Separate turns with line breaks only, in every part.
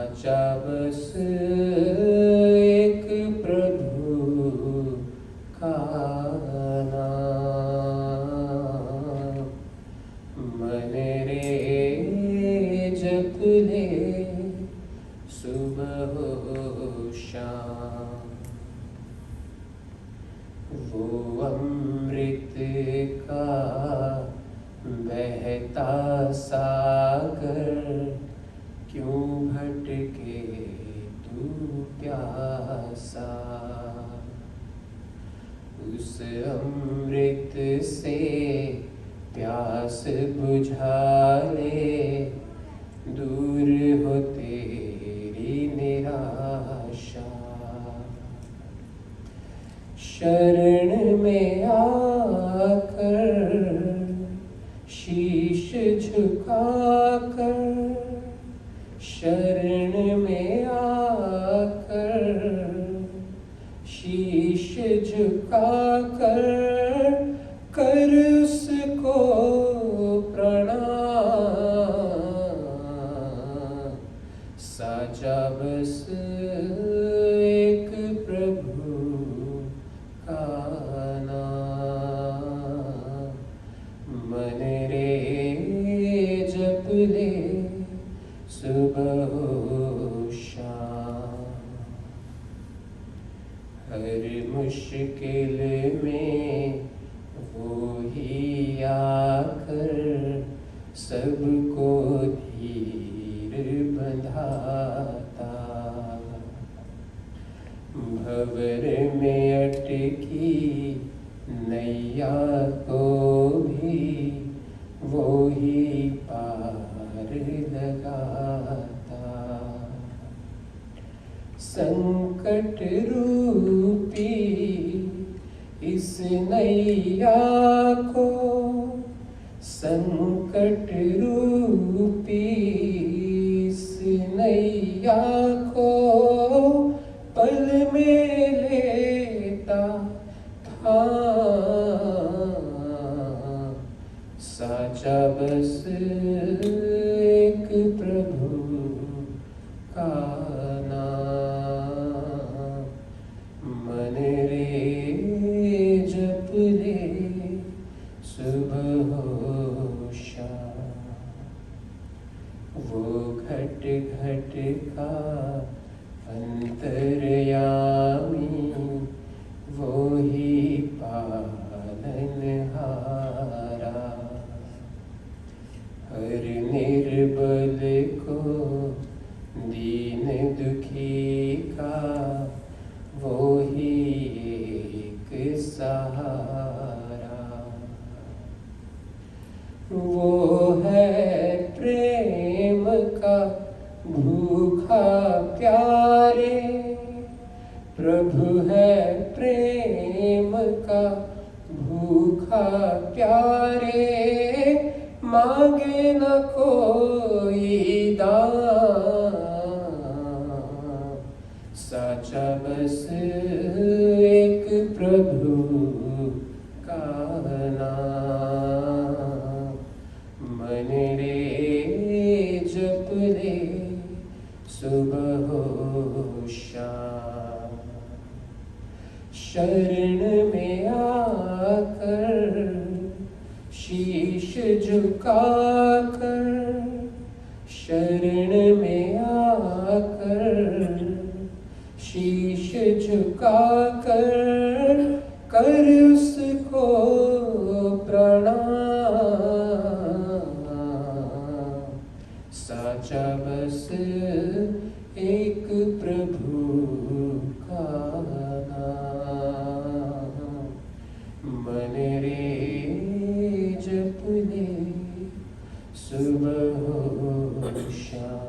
साचा बस एक प्रभु का नाम, मन रे जप ले सुबह हो शाम। वो अमृत का बहता सागर, क्यों भटके तू प्यासा। उस अमृत से प्यास बुझा ले, दूर हो तेरी निराशा। शरण में आकर शीश झुकाकर, शरण में आकर शीश झुकाकर, कर उसको प्रणाम। साचा बस एक प्रभु का नाम, मन रे जप ले सुबह हो शाम। हर मुश्किल में वो ही आकर सबको धीर बंधाता। भंवर में अटकी नैया को भी वो ही पार लगाता। संकट रूपी इस नैया को, संकट रूपी इस नैया को पल में लेता था। साचा बस एक प्रभु का नाम, मन रे जप ले सुबह हो शाम। वो घट घट का अंतर्यामी, वो ही पालनहारा। हर निर्बल को दीन दुखी का वो ही एक सहारा। वो है प्रेम का भूखा प्यारे, प्रभु है प्रेम का भूखा प्यारे। मांगे न कोई दान, साचा बस एक प्रभु का नाम, मन रे जप ले सुबह हो शाम। शरण में आकर शीश झुकाकर, शरण में आकर शीश झुकाकर, कर उसको प्रणाम। साचा बस एक प्रभु का नाम, मन रे जप ले सुबह हो शाम।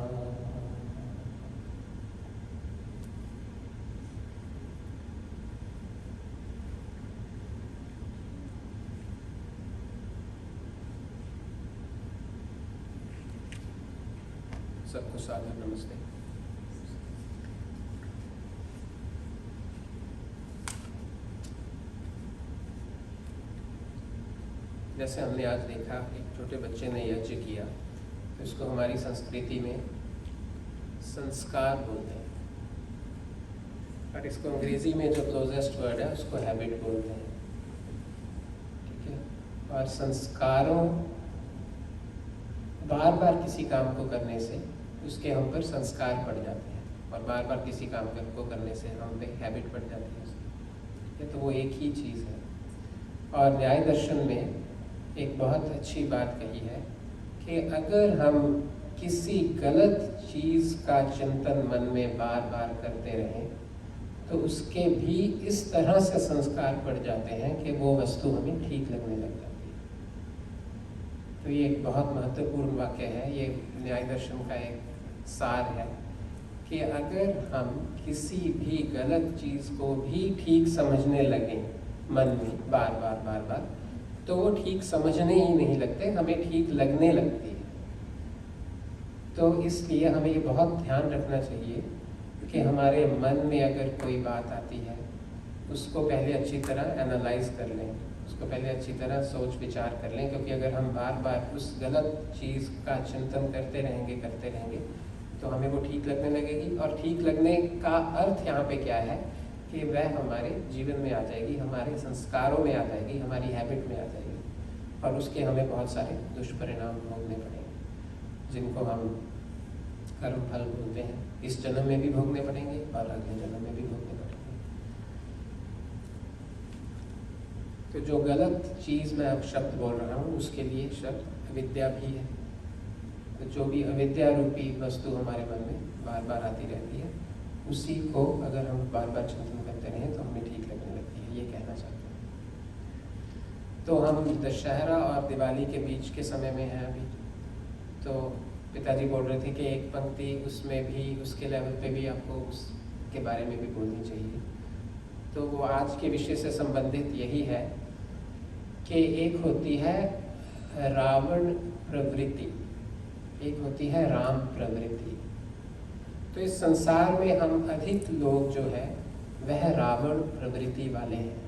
सबको सादर नमस्ते। जैसे हमने आज देखा एक छोटे बच्चे ने यज्ञ किया, तो इसको हमारी संस्कृति में संस्कार बोलते हैं, और इसको अंग्रेजी में जो क्लोजेस्ट वर्ड है उसको हैबिट बोलते हैं। ठीक है, और संस्कारों बार बार किसी काम को करने से उसके हम पर संस्कार पड़ जाते हैं, और बार बार किसी काम को करने से हम पे हैबिट पड़ जाती है उसकी। ठीक है, तो वो एक ही चीज़ है। और न्याय दर्शन में एक बहुत अच्छी बात कही है कि अगर हम किसी गलत चीज़ का चिंतन मन में बार बार करते रहें तो उसके भी इस तरह से संस्कार पड़ जाते हैं कि वो वस्तु हमें ठीक लगने लग जाती है। तो ये एक बहुत महत्वपूर्ण वाक्य है, ये न्याय दर्शन का एक सार है कि अगर हम किसी भी गलत चीज़ को भी ठीक समझने लगें मन में बार बार तो वो ठीक समझने ही नहीं लगते, हमें ठीक लगने लगती है। तो इसलिए हमें ये बहुत ध्यान रखना चाहिए कि हमारे मन में अगर कोई बात आती है उसको पहले अच्छी तरह एनालाइज कर लें, उसको पहले अच्छी तरह सोच विचार कर लें, क्योंकि अगर हम बार बार उस गलत चीज़ का चिंतन करते रहेंगे तो हमें वो ठीक लगने लगेगी। और ठीक लगने का अर्थ यहाँ पे क्या है कि वह हमारे जीवन में आ जाएगी, हमारे संस्कारों में आ जाएगी, हमारी हैबिट में आ जाएगी, और उसके हमें बहुत सारे दुष्परिणाम भोगने पड़ेंगे जिनको हम कर्म फल बोलते हैं। इस जन्म में भी भोगने पड़ेंगे और अगले जन्म में भी भोगने पड़ेंगे। तो जो गलत चीज़ मैं अब शब्द बोल रहा हूँ उसके लिए शब्द अविद्या भी है। तो जो भी अविद्या रूपी वस्तु हमारे मन में बार बार आती रहती है, उसी को अगर हम बार बार चिंतन करते रहें तो हमें ठीक लगने लगती है, ये कहना चाहते हैं। तो हम दशहरा और दिवाली के बीच के समय में हैं अभी। तो पिताजी बोल रहे थे कि एक पंक्ति उसमें भी, उसके लेवल पे भी आपको उसके बारे में भी बोलनी चाहिए। तो वो आज के विषय से संबंधित यही है कि एक होती है रावण प्रवृत्ति, एक होती है राम प्रवृत्ति। तो इस संसार में हम अधिक लोग जो है वह रावण प्रवृत्ति वाले हैं।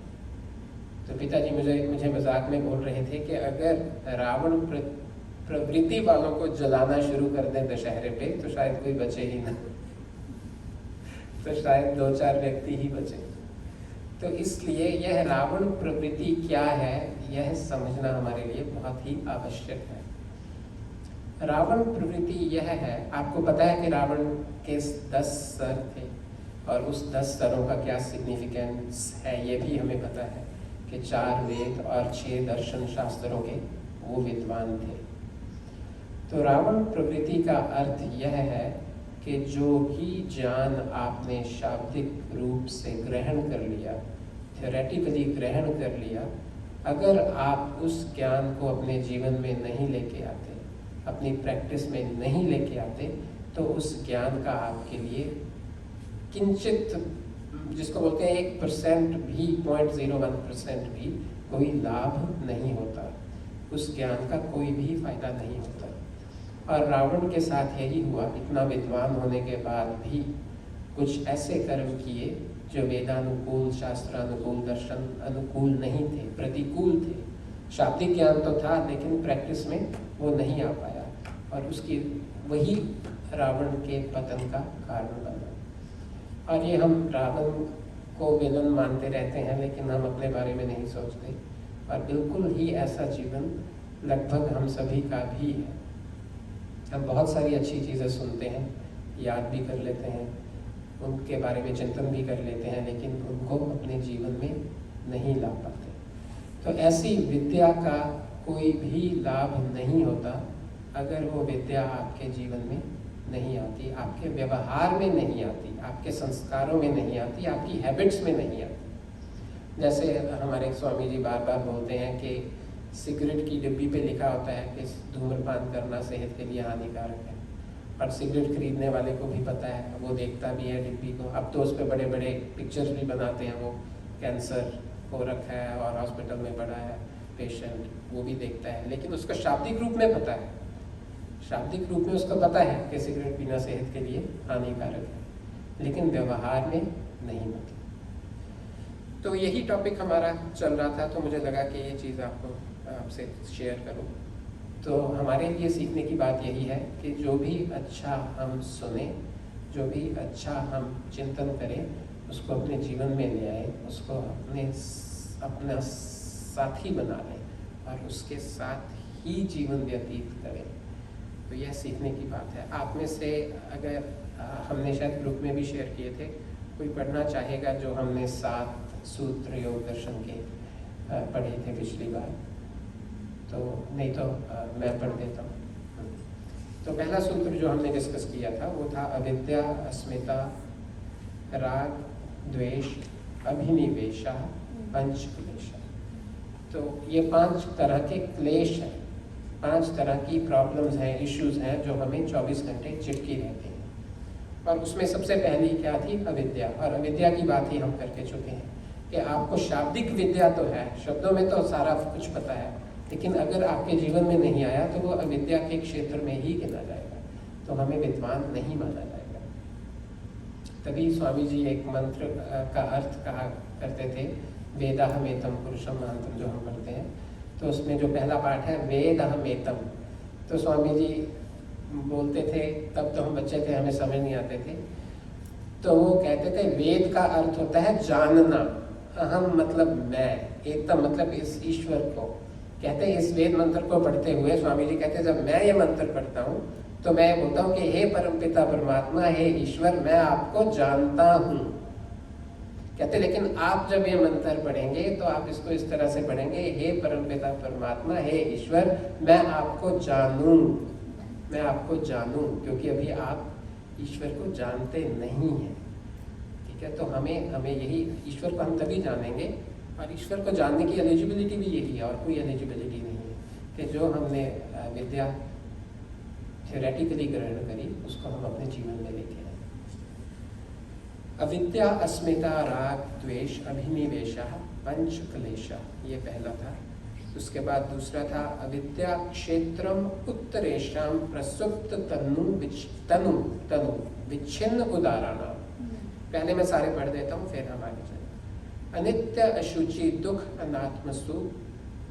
तो पिताजी मुझे मजाक में बोल रहे थे कि अगर रावण प्रवृत्ति वालों को जलाना शुरू कर दें दशहरे पे तो शायद कोई बचे ही ना, तो शायद 2-4 व्यक्ति ही बचे। तो इसलिए यह रावण प्रवृत्ति क्या है यह समझना हमारे लिए बहुत ही आवश्यक है। रावण प्रवृत्ति यह है, आपको पता है कि रावण के 10 सर थे और उस 10 सरों का क्या सिग्निफिकेंस है ये भी हमें पता है कि 4 वेद और 6 दर्शन शास्त्रों के वो विद्वान थे। तो रावण प्रवृत्ति का अर्थ यह है कि जो भी ज्ञान आपने शाब्दिक रूप से ग्रहण कर लिया, थ्योरेटिकली ग्रहण कर लिया, अगर आप उस ज्ञान को अपने जीवन में नहीं लेके आते, अपनी प्रैक्टिस में नहीं लेके आते, तो उस ज्ञान का आपके लिए किंचित, जिसको बोलते हैं 1% भी, 0.01% भी कोई लाभ नहीं होता, उस ज्ञान का कोई भी फायदा नहीं होता। और रावण के साथ यही हुआ, इतना विद्वान होने के बाद भी कुछ ऐसे कर्म किए जो वेदानुकूल, शास्त्रानुकूल, दर्शन अनुकूल नहीं थे, प्रतिकूल थे। शाब्दिक ज्ञान तो था लेकिन प्रैक्टिस में वो नहीं आ पाया, और उसकी वही रावण के पतन का कारण बना। और ये हम रावण को विलन मानते रहते हैं लेकिन हम अपने बारे में नहीं सोचते, और बिल्कुल ही ऐसा जीवन लगभग हम सभी का भी है। हम बहुत सारी अच्छी चीज़ें सुनते हैं, याद भी कर लेते हैं, उनके बारे में चिंतन भी कर लेते हैं, लेकिन उनको अपने जीवन में नहीं ला पाते। तो ऐसी विद्या का कोई भी लाभ नहीं होता अगर वो विद्या आपके जीवन में नहीं आती, आपके व्यवहार में नहीं आती, आपके संस्कारों में नहीं आती, आपकी हैबिट्स में नहीं आती। जैसे हमारे स्वामी जी बार बार बोलते हैं कि सिगरेट की डिब्बी पे लिखा होता है कि धूम्रपान करना सेहत के लिए हानिकारक है, और सिगरेट खरीदने वाले को भी पता है, वो देखता भी है डिब्बी को। अब तो उस पर बड़े बड़े पिक्चर्स भी बनाते हैं, वो कैंसर हो रखा है और हॉस्पिटल में पड़ा है पेशेंट, वो भी देखता है, लेकिन उसका शाब्दिक रूप में पता है, शाब्दिक रूप में उसको पता है कि सिगरेट पीना सेहत के लिए हानिकारक है, लेकिन व्यवहार में नहीं होती। तो यही टॉपिक हमारा चल रहा था, तो मुझे लगा कि ये चीज़ आपसे शेयर करूं। तो हमारे लिए सीखने की बात यही है कि जो भी अच्छा हम सुने जो भी अच्छा हम चिंतन करें उसको अपने जीवन में ले आए, उसको अपना साथी बना लें और उसके साथ ही जीवन व्यतीत करें। तो यह सीखने की बात है। आप में से अगर हमने शायद ग्रुप में भी शेयर किए थे, कोई पढ़ना चाहेगा जो हमने 7 सूत्र योग दर्शन के पढ़े थे पिछली बार, तो नहीं तो मैं पढ़ देता हूँ। तो पहला सूत्र जो हमने डिस्कस किया था वो था अविद्या, अस्मिता, राग, द्वेष, अभिनिवेशः, पंच क्लेश। तो ये 5 तरह के क्लेश हैं, 5 तरह की प्रॉब्लम्स हैं, इश्यूज हैं जो हमें 24 घंटे चिपकी रहती हैं। और उसमें सबसे पहली क्या थी? अविद्या। और अविद्या की बात ही हम करके चुके हैं कि आपको शाब्दिक विद्या तो है, शब्दों में तो सारा कुछ पता है, लेकिन अगर आपके जीवन में नहीं आया तो वो अविद्या के क्षेत्र में ही गिना जाएगा, तो हमें विद्वान नहीं माना जाएगा। तभी स्वामी जी एक मंत्र का अर्थ कहा करते थे, वेदाहमेतम पुरुषम महांतम, जो हम पढ़ते हैं। तो उसमें जो पहला पाठ है वेदाहमेतम, तो स्वामी जी बोलते थे, तब तो हम बच्चे थे, हमें समझ नहीं आते थे, तो वो कहते थे वेद का अर्थ होता है जानना, अहम मतलब मैं, एकदम मतलब इस ईश्वर को। कहते हैं इस वेद मंत्र को पढ़ते हुए स्वामी जी कहते हैं जब मैं ये मंत्र पढ़ता हूँ तो मैं बोलता हूँ कि हे परमपिता परमात्मा, हे ईश्वर, मैं आपको जानता हूँ। कहते लेकिन आप जब ये मंत्र पढ़ेंगे तो आप इसको इस तरह से पढ़ेंगे, हे परमपिता परमात्मा, हे ईश्वर, मैं आपको जानूं, मैं आपको जानूं, क्योंकि अभी आप ईश्वर को जानते नहीं हैं। ठीक है, तो हमें यही, ईश्वर को हम तभी जानेंगे, और ईश्वर को जानने की एलिजिबिलिटी भी यही है, और कोई एलिजिबिलिटी नहीं है कि जो हमने विद्या थ्योरेटिकली ग्रहण करी उसको हम अपने जीवन में लेके आए। अविद्या, अस्मिता, राग, द्वेष, अभिनिवेशः, पंच क्लेशः, ये पहला था। उसके बाद दूसरा था अविद्या क्षेत्रम उत्तरेषाम प्रसुप्त तनु विच्छिन्न उदाहरण। पहले मैं सारे पढ़ देता हूँ, फिर हम आगे चलें। अनित्य अशुचि दुख अनात्म सुख,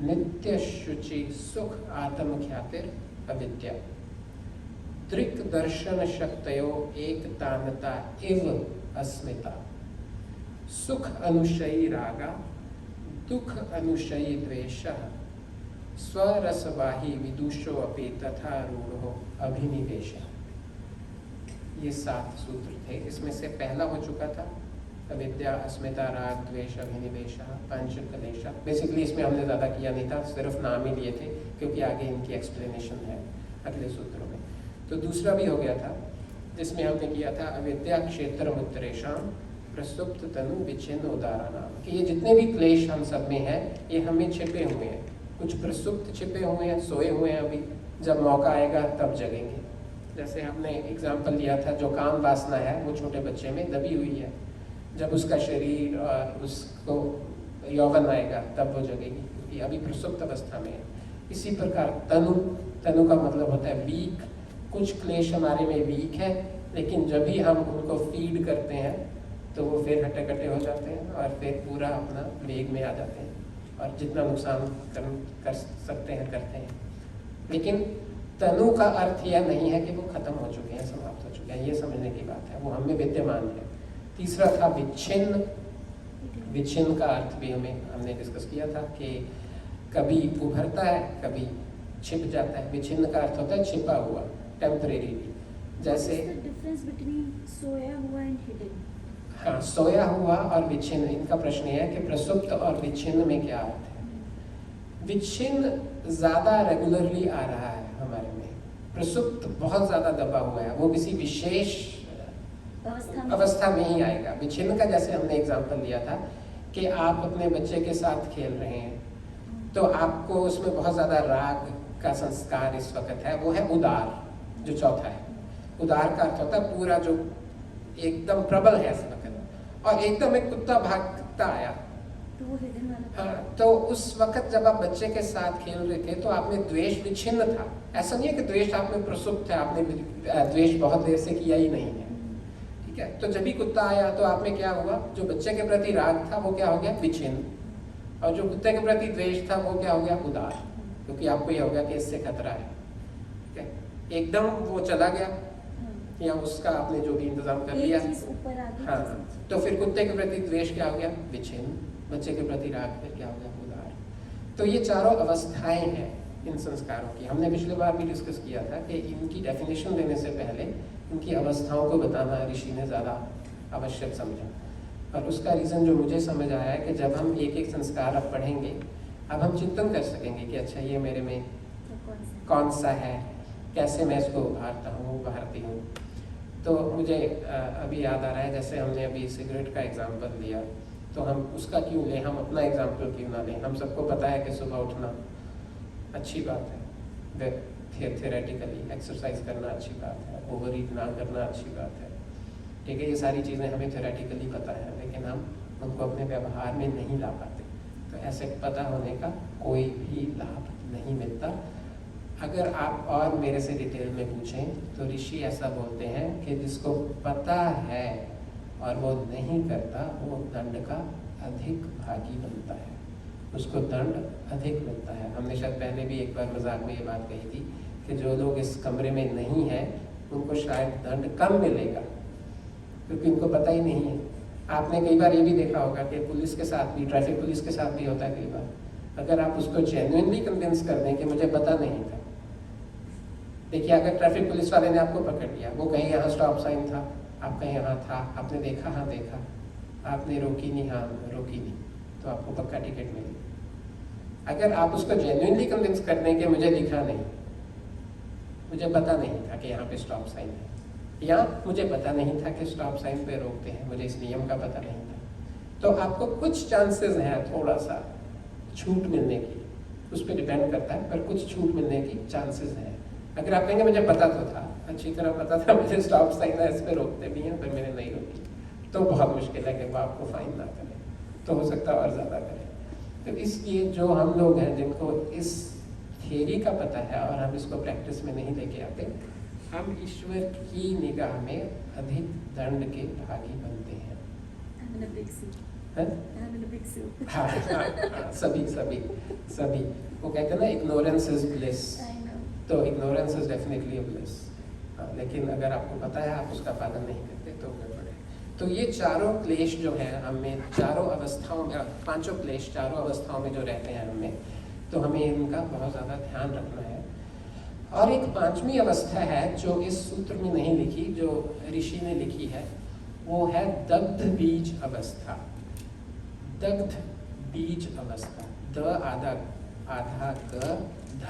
नित्य शुचि सुख आत्म ख्यातिर अविद्या। दृक् दर्शन शक्तयो एकतानता इव अस्मिता। सुख अनुशयी रागा, दुख अनुशयी द्वेषः, स्वरसवाही विदुषो अपि तथा रूढ़ो अभिनिवेशः। ये 7 सूत्र थे। इसमें से पहला हो चुका था अविद्या, अस्मिता, राग, द्वेष, अभिनिवेशः, पंच क्लेशः। बेसिकली इसमें हमने ज़्यादा किया नहीं था, सिर्फ नाम ही लिए थे, क्योंकि आगे इनकी एक्सप्लेनेशन है अगले सूत्रों में। तो दूसरा भी हो गया था, जिसमें हमने किया था अविद्या क्षेत्र उत्तरेषाम प्रसुप्त तनु विच्छिन्न उदाहरण, कि ये जितने भी क्लेश हम सब में हैं ये हमें छिपे हुए हैं। कुछ प्रसुप्त छिपे हुए हैं, सोए हुए हैं, अभी जब मौका आएगा तब जगेंगे। जैसे हमने एग्जाम्पल लिया था, जो काम वासना है वो छोटे बच्चे में दबी हुई है, जब उसका शरीर और उसको यौवन आएगा तब वो जगेगी, क्योंकि अभी प्रसुप्त अवस्था में है। इसी प्रकार तनु का मतलब होता है वीक। कुछ क्लेश हमारे में वीक है, लेकिन जब भी हम उनको फीड करते हैं तो वो फिर हट्टे कट्टे हो जाते हैं और फिर पूरा अपना वेग में आ जाते हैं और जितना नुकसान कर सकते हैं करते हैं। लेकिन तनु का अर्थ यह नहीं है कि वो खत्म हो चुके हैं, समाप्त हो चुके हैं, ये समझने की बात है, वो हमें विद्यमान है। तीसरा था विच्छिन्न। विच्छिन्न का अर्थ भी हमने डिस्कस किया था कि कभी उभरता है, कभी छिप जाता है। विच्छिन्न का अर्थ होता है छिपा हुआ, टेम्परेरी। जैसे
डिफरेंस बिटवीन सोया हुआ एंड हिडन।
हाँ, सोया हुआ और विच्छिन्न, इनका प्रश्न है कि प्रसुप्त और विच्छिन्न में क्या अर्थ है। विच्छिन्न ज्यादा रेगुलरली आ रहा है हमारे में, प्रसुप्त बहुत ज्यादा दबा हुआ है, वो किसी विशेष अवस्था में ही आएगा। विच्छिन्न का जैसे हमने एग्जाम्पल लिया था कि आप अपने बच्चे के साथ खेल रहे हैं तो आपको उसमें बहुत ज्यादा राग का संस्कार इस वक्त है, वो है उदार, जो चौथा है। उदार का अर्थ होता है पूरा जो एकदम प्रबल है इस वक्त, और एकदम एक कुत्ता भागता आया
तो वो हिडन वाला।
हाँ, तो उस वक्त जब आप बच्चे के साथ खेल रहे थे तो आप में द्वेष विच्छिन्न था। ऐसा नहीं है कि द्वेष आप में प्रसुप्त है, आपने द्वेष बहुत देर से किया ही नहीं है। ठीक है, तो जब भी कुत्ता आया तो आप में क्या हुआ, जो बच्चे के प्रति राग था वो क्या हो गया, विच्छिन्न, और जो कुत्ते के प्रति द्वेष था वो क्या हो गया, उदार, क्योंकि आपको यह हो गया कि इससे खतरा है। ठीक है, एकदम वो चला गया, या उसका आपने जो भी इंतजाम कर
एक
लिया,
चीज ऊपर आ गई।
हाँ, तो फिर कुत्ते के प्रति द्वेष क्या हो गया? विच्छिन्न। बच्चे के प्रति राग फिर क्या हो गया? उदार। तो ये चारों अवस्थाएं हैं इन संस्कारों की। हमने पिछले बार भी डिस्कस किया था कि इनकी डेफिनेशन देने से पहले इनकी अवस्थाओं को बताना ऋषि ने ज़्यादा आवश्यक समझा। और उसका रीज़न जो मुझे समझ आया है कि जब हम एक एक संस्कार अब पढ़ेंगे, अब हम चिंतन कर सकेंगे कि अच्छा ये मेरे में कौन सा है, कैसे मैं इसको उभारती हूँ। तो मुझे अभी याद आ रहा है, जैसे हमने अभी सिगरेट का एग्जाम्पल लिया, तो हम उसका क्यों लें, हम अपना एग्जाम्पल क्यों ना लें। हम सबको पता है कि सुबह उठना अच्छी बात है, थियोरेटिकली एक्सरसाइज करना अच्छी बात है, ओवर ईट ना करना अच्छी बात है, ठीक है, ये सारी चीज़ें हमें थियोरेटिकली पता है, लेकिन हम उनको अपने व्यवहार में नहीं ला पाते। तो ऐसे पता होने का कोई भी लाभ नहीं मिलता। अगर आप और मेरे से डिटेल में पूछें तो ऋषि ऐसा बोलते हैं कि जिसको पता है और वो नहीं करता, वो दंड का अधिक भागी बनता है, उसको दंड अधिक मिलता है। हमने शायद पहले भी एक बार मजाक में ये बात कही थी कि जो लोग इस कमरे में नहीं हैं उनको शायद दंड कम मिलेगा, क्योंकि उनको पता ही नहीं है। आपने कई बार ये भी देखा होगा कि पुलिस के साथ भी, ट्रैफिक पुलिस के साथ भी होता है कई बार, अगर आप उसको जेन्युइनली कन्विंस कर दें कि मुझे पता नहीं था। देखिए, अगर ट्रैफिक पुलिस वाले ने आपको पकड़ लिया, वो कहीं यहाँ स्टॉप साइन था, आपका यहाँ था, आपने देखा, हाँ देखा, आपने रोकी नहीं, हाँ रोकी नहीं, तो आपको पक्का टिकट मिली। अगर आप उसको जेन्युइनली कन्विंस कर दें कि मुझे दिखा नहीं, मुझे पता नहीं था कि यहाँ पे स्टॉप साइन है, या मुझे पता नहीं था कि स्टॉप साइन पे रोकते हैं, मुझे इस नियम का पता नहीं था, तो आपको कुछ चांसेस हैं थोड़ा सा छूट मिलने की, उस पर डिपेंड करता है, पर कुछ छूट मिलने की चांसेस हैं। अगर आप कहेंगे मुझे पता तो था, अच्छी तरह पता था, मुझे स्टॉप साइन है, इस पर रोकते भी हैं, पर मैंने नहीं रोकी, तो बहुत मुश्किल है कि वो आपको फाइन ना करें, तो हो सकता है और ज़्यादा करें। तो इसलिए जो हम लोग हैं जिनको इस थियरी का पता है और हम इसको प्रैक्टिस में नहीं लेके आते, हम ईश्वर की निगाह में अधिक दंड के भागी बनते हैं। हाँ, सभी वो कहते हैं ना, इग्नोरेंस इज ब्लिस, तो ignorance is definitely a bliss. लेकिन अगर आपको पता है, आप उसका पालन नहीं करते, तो गड़बड़ है। तो ये चारों क्लेश जो हैं हमें, चारों अवस्थाओं में, पांचों क्लेश चारों अवस्थाओं में जो रहते हैं हमें, तो हमें इनका बहुत ज़्यादा ध्यान रखना है। और एक पांचवी अवस्था है जो इस सूत्र में नहीं लिखी, जो ऋषि ने लिखी है, वो है दग्ध बीज अवस्था। दग्ध बीज अवस्था, द आधा ग ध,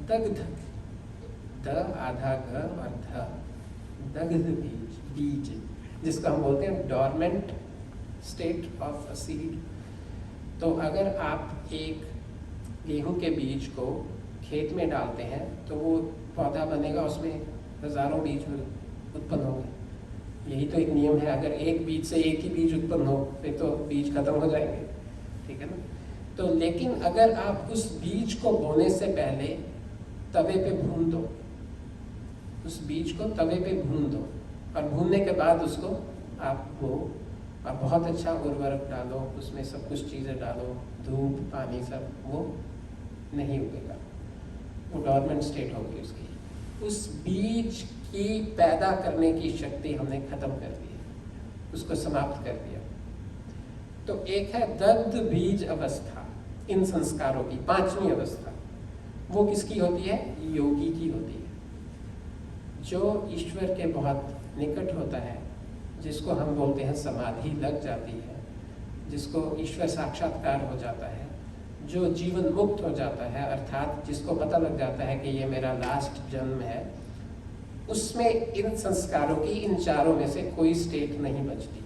दग्ध, द आधा ग और ध, दग्ध बीज, जिसको हम बोलते हैं dormant state of a seed. तो अगर आप एक गेहूं के बीज को खेत में डालते हैं तो वो पौधा बनेगा, उसमें हजारों बीज उत्पन्न होंगे। यही तो एक नियम है, अगर एक बीज से एक ही बीज उत्पन्न हो फिर तो बीज खत्म हो जाएंगे, ठीक है ना। तो लेकिन अगर आप उस बीज को बोने से पहले तवे पे भून दो, उस बीज को तवे पे भून दो, और भूनने के बाद उसको आप बो, और बहुत अच्छा उर्वरक डालो, उसमें सब कुछ चीज़ें डालो, धूप पानी सब, वो नहीं उगेगा, वो डॉर्मेंट स्टेट होगी उसकी। उस बीज की पैदा करने की शक्ति हमने खत्म कर दी, उसको समाप्त कर दिया। तो एक है दग्ध बीज अवस्था, इन संस्कारों की पांचवी अवस्था। वो किसकी होती है? योगी की होती है, जो ईश्वर के बहुत निकट होता है, जिसको हम बोलते हैं समाधि लग जाती है, जिसको ईश्वर साक्षात्कार हो जाता है, जो जीवन मुक्त हो जाता है, अर्थात जिसको पता लग जाता है कि ये मेरा लास्ट जन्म है, उसमें इन संस्कारों की, इन चारों में से कोई स्टेट नहीं बचती,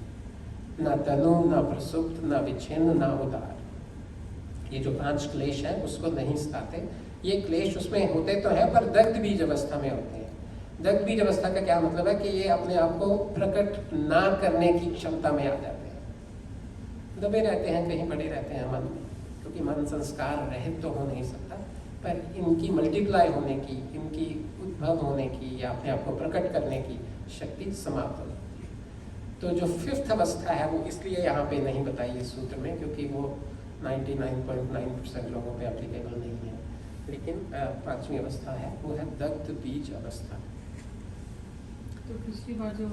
ना तनु, ना प्रसुप्त, ना विच्छिन्न, ना उदार। ये जो पांच क्लेश हैं उसको नहीं सताते। ये क्लेश उसमें होते तो हैं, पर दग्ध बीज अवस्था में होते हैं। दग्ध बीज अवस्था का क्या मतलब है कि ये अपने आप को प्रकट ना करने की क्षमता में आ जाते हैं, दबे रहते हैं, कहीं पड़े रहते हैं मन में, क्योंकि मन संस्कार रहित तो हो नहीं सकता, पर इनकी मल्टीप्लाई होने की, इनकी उद्भव होने की या अपने आप को प्रकट करने की शक्ति समाप्त हो जाती है। तो जो फिफ्थ अवस्था है वो इसलिए यहाँ पे नहीं बताई इस सूत्र में, क्योंकि वो 99.9% लोगों पे एप्लीकेबल नहीं है, लेकिन पांचवी अवस्था है, वो है दग्ध बीज अवस्था।
तो पिछली बार जो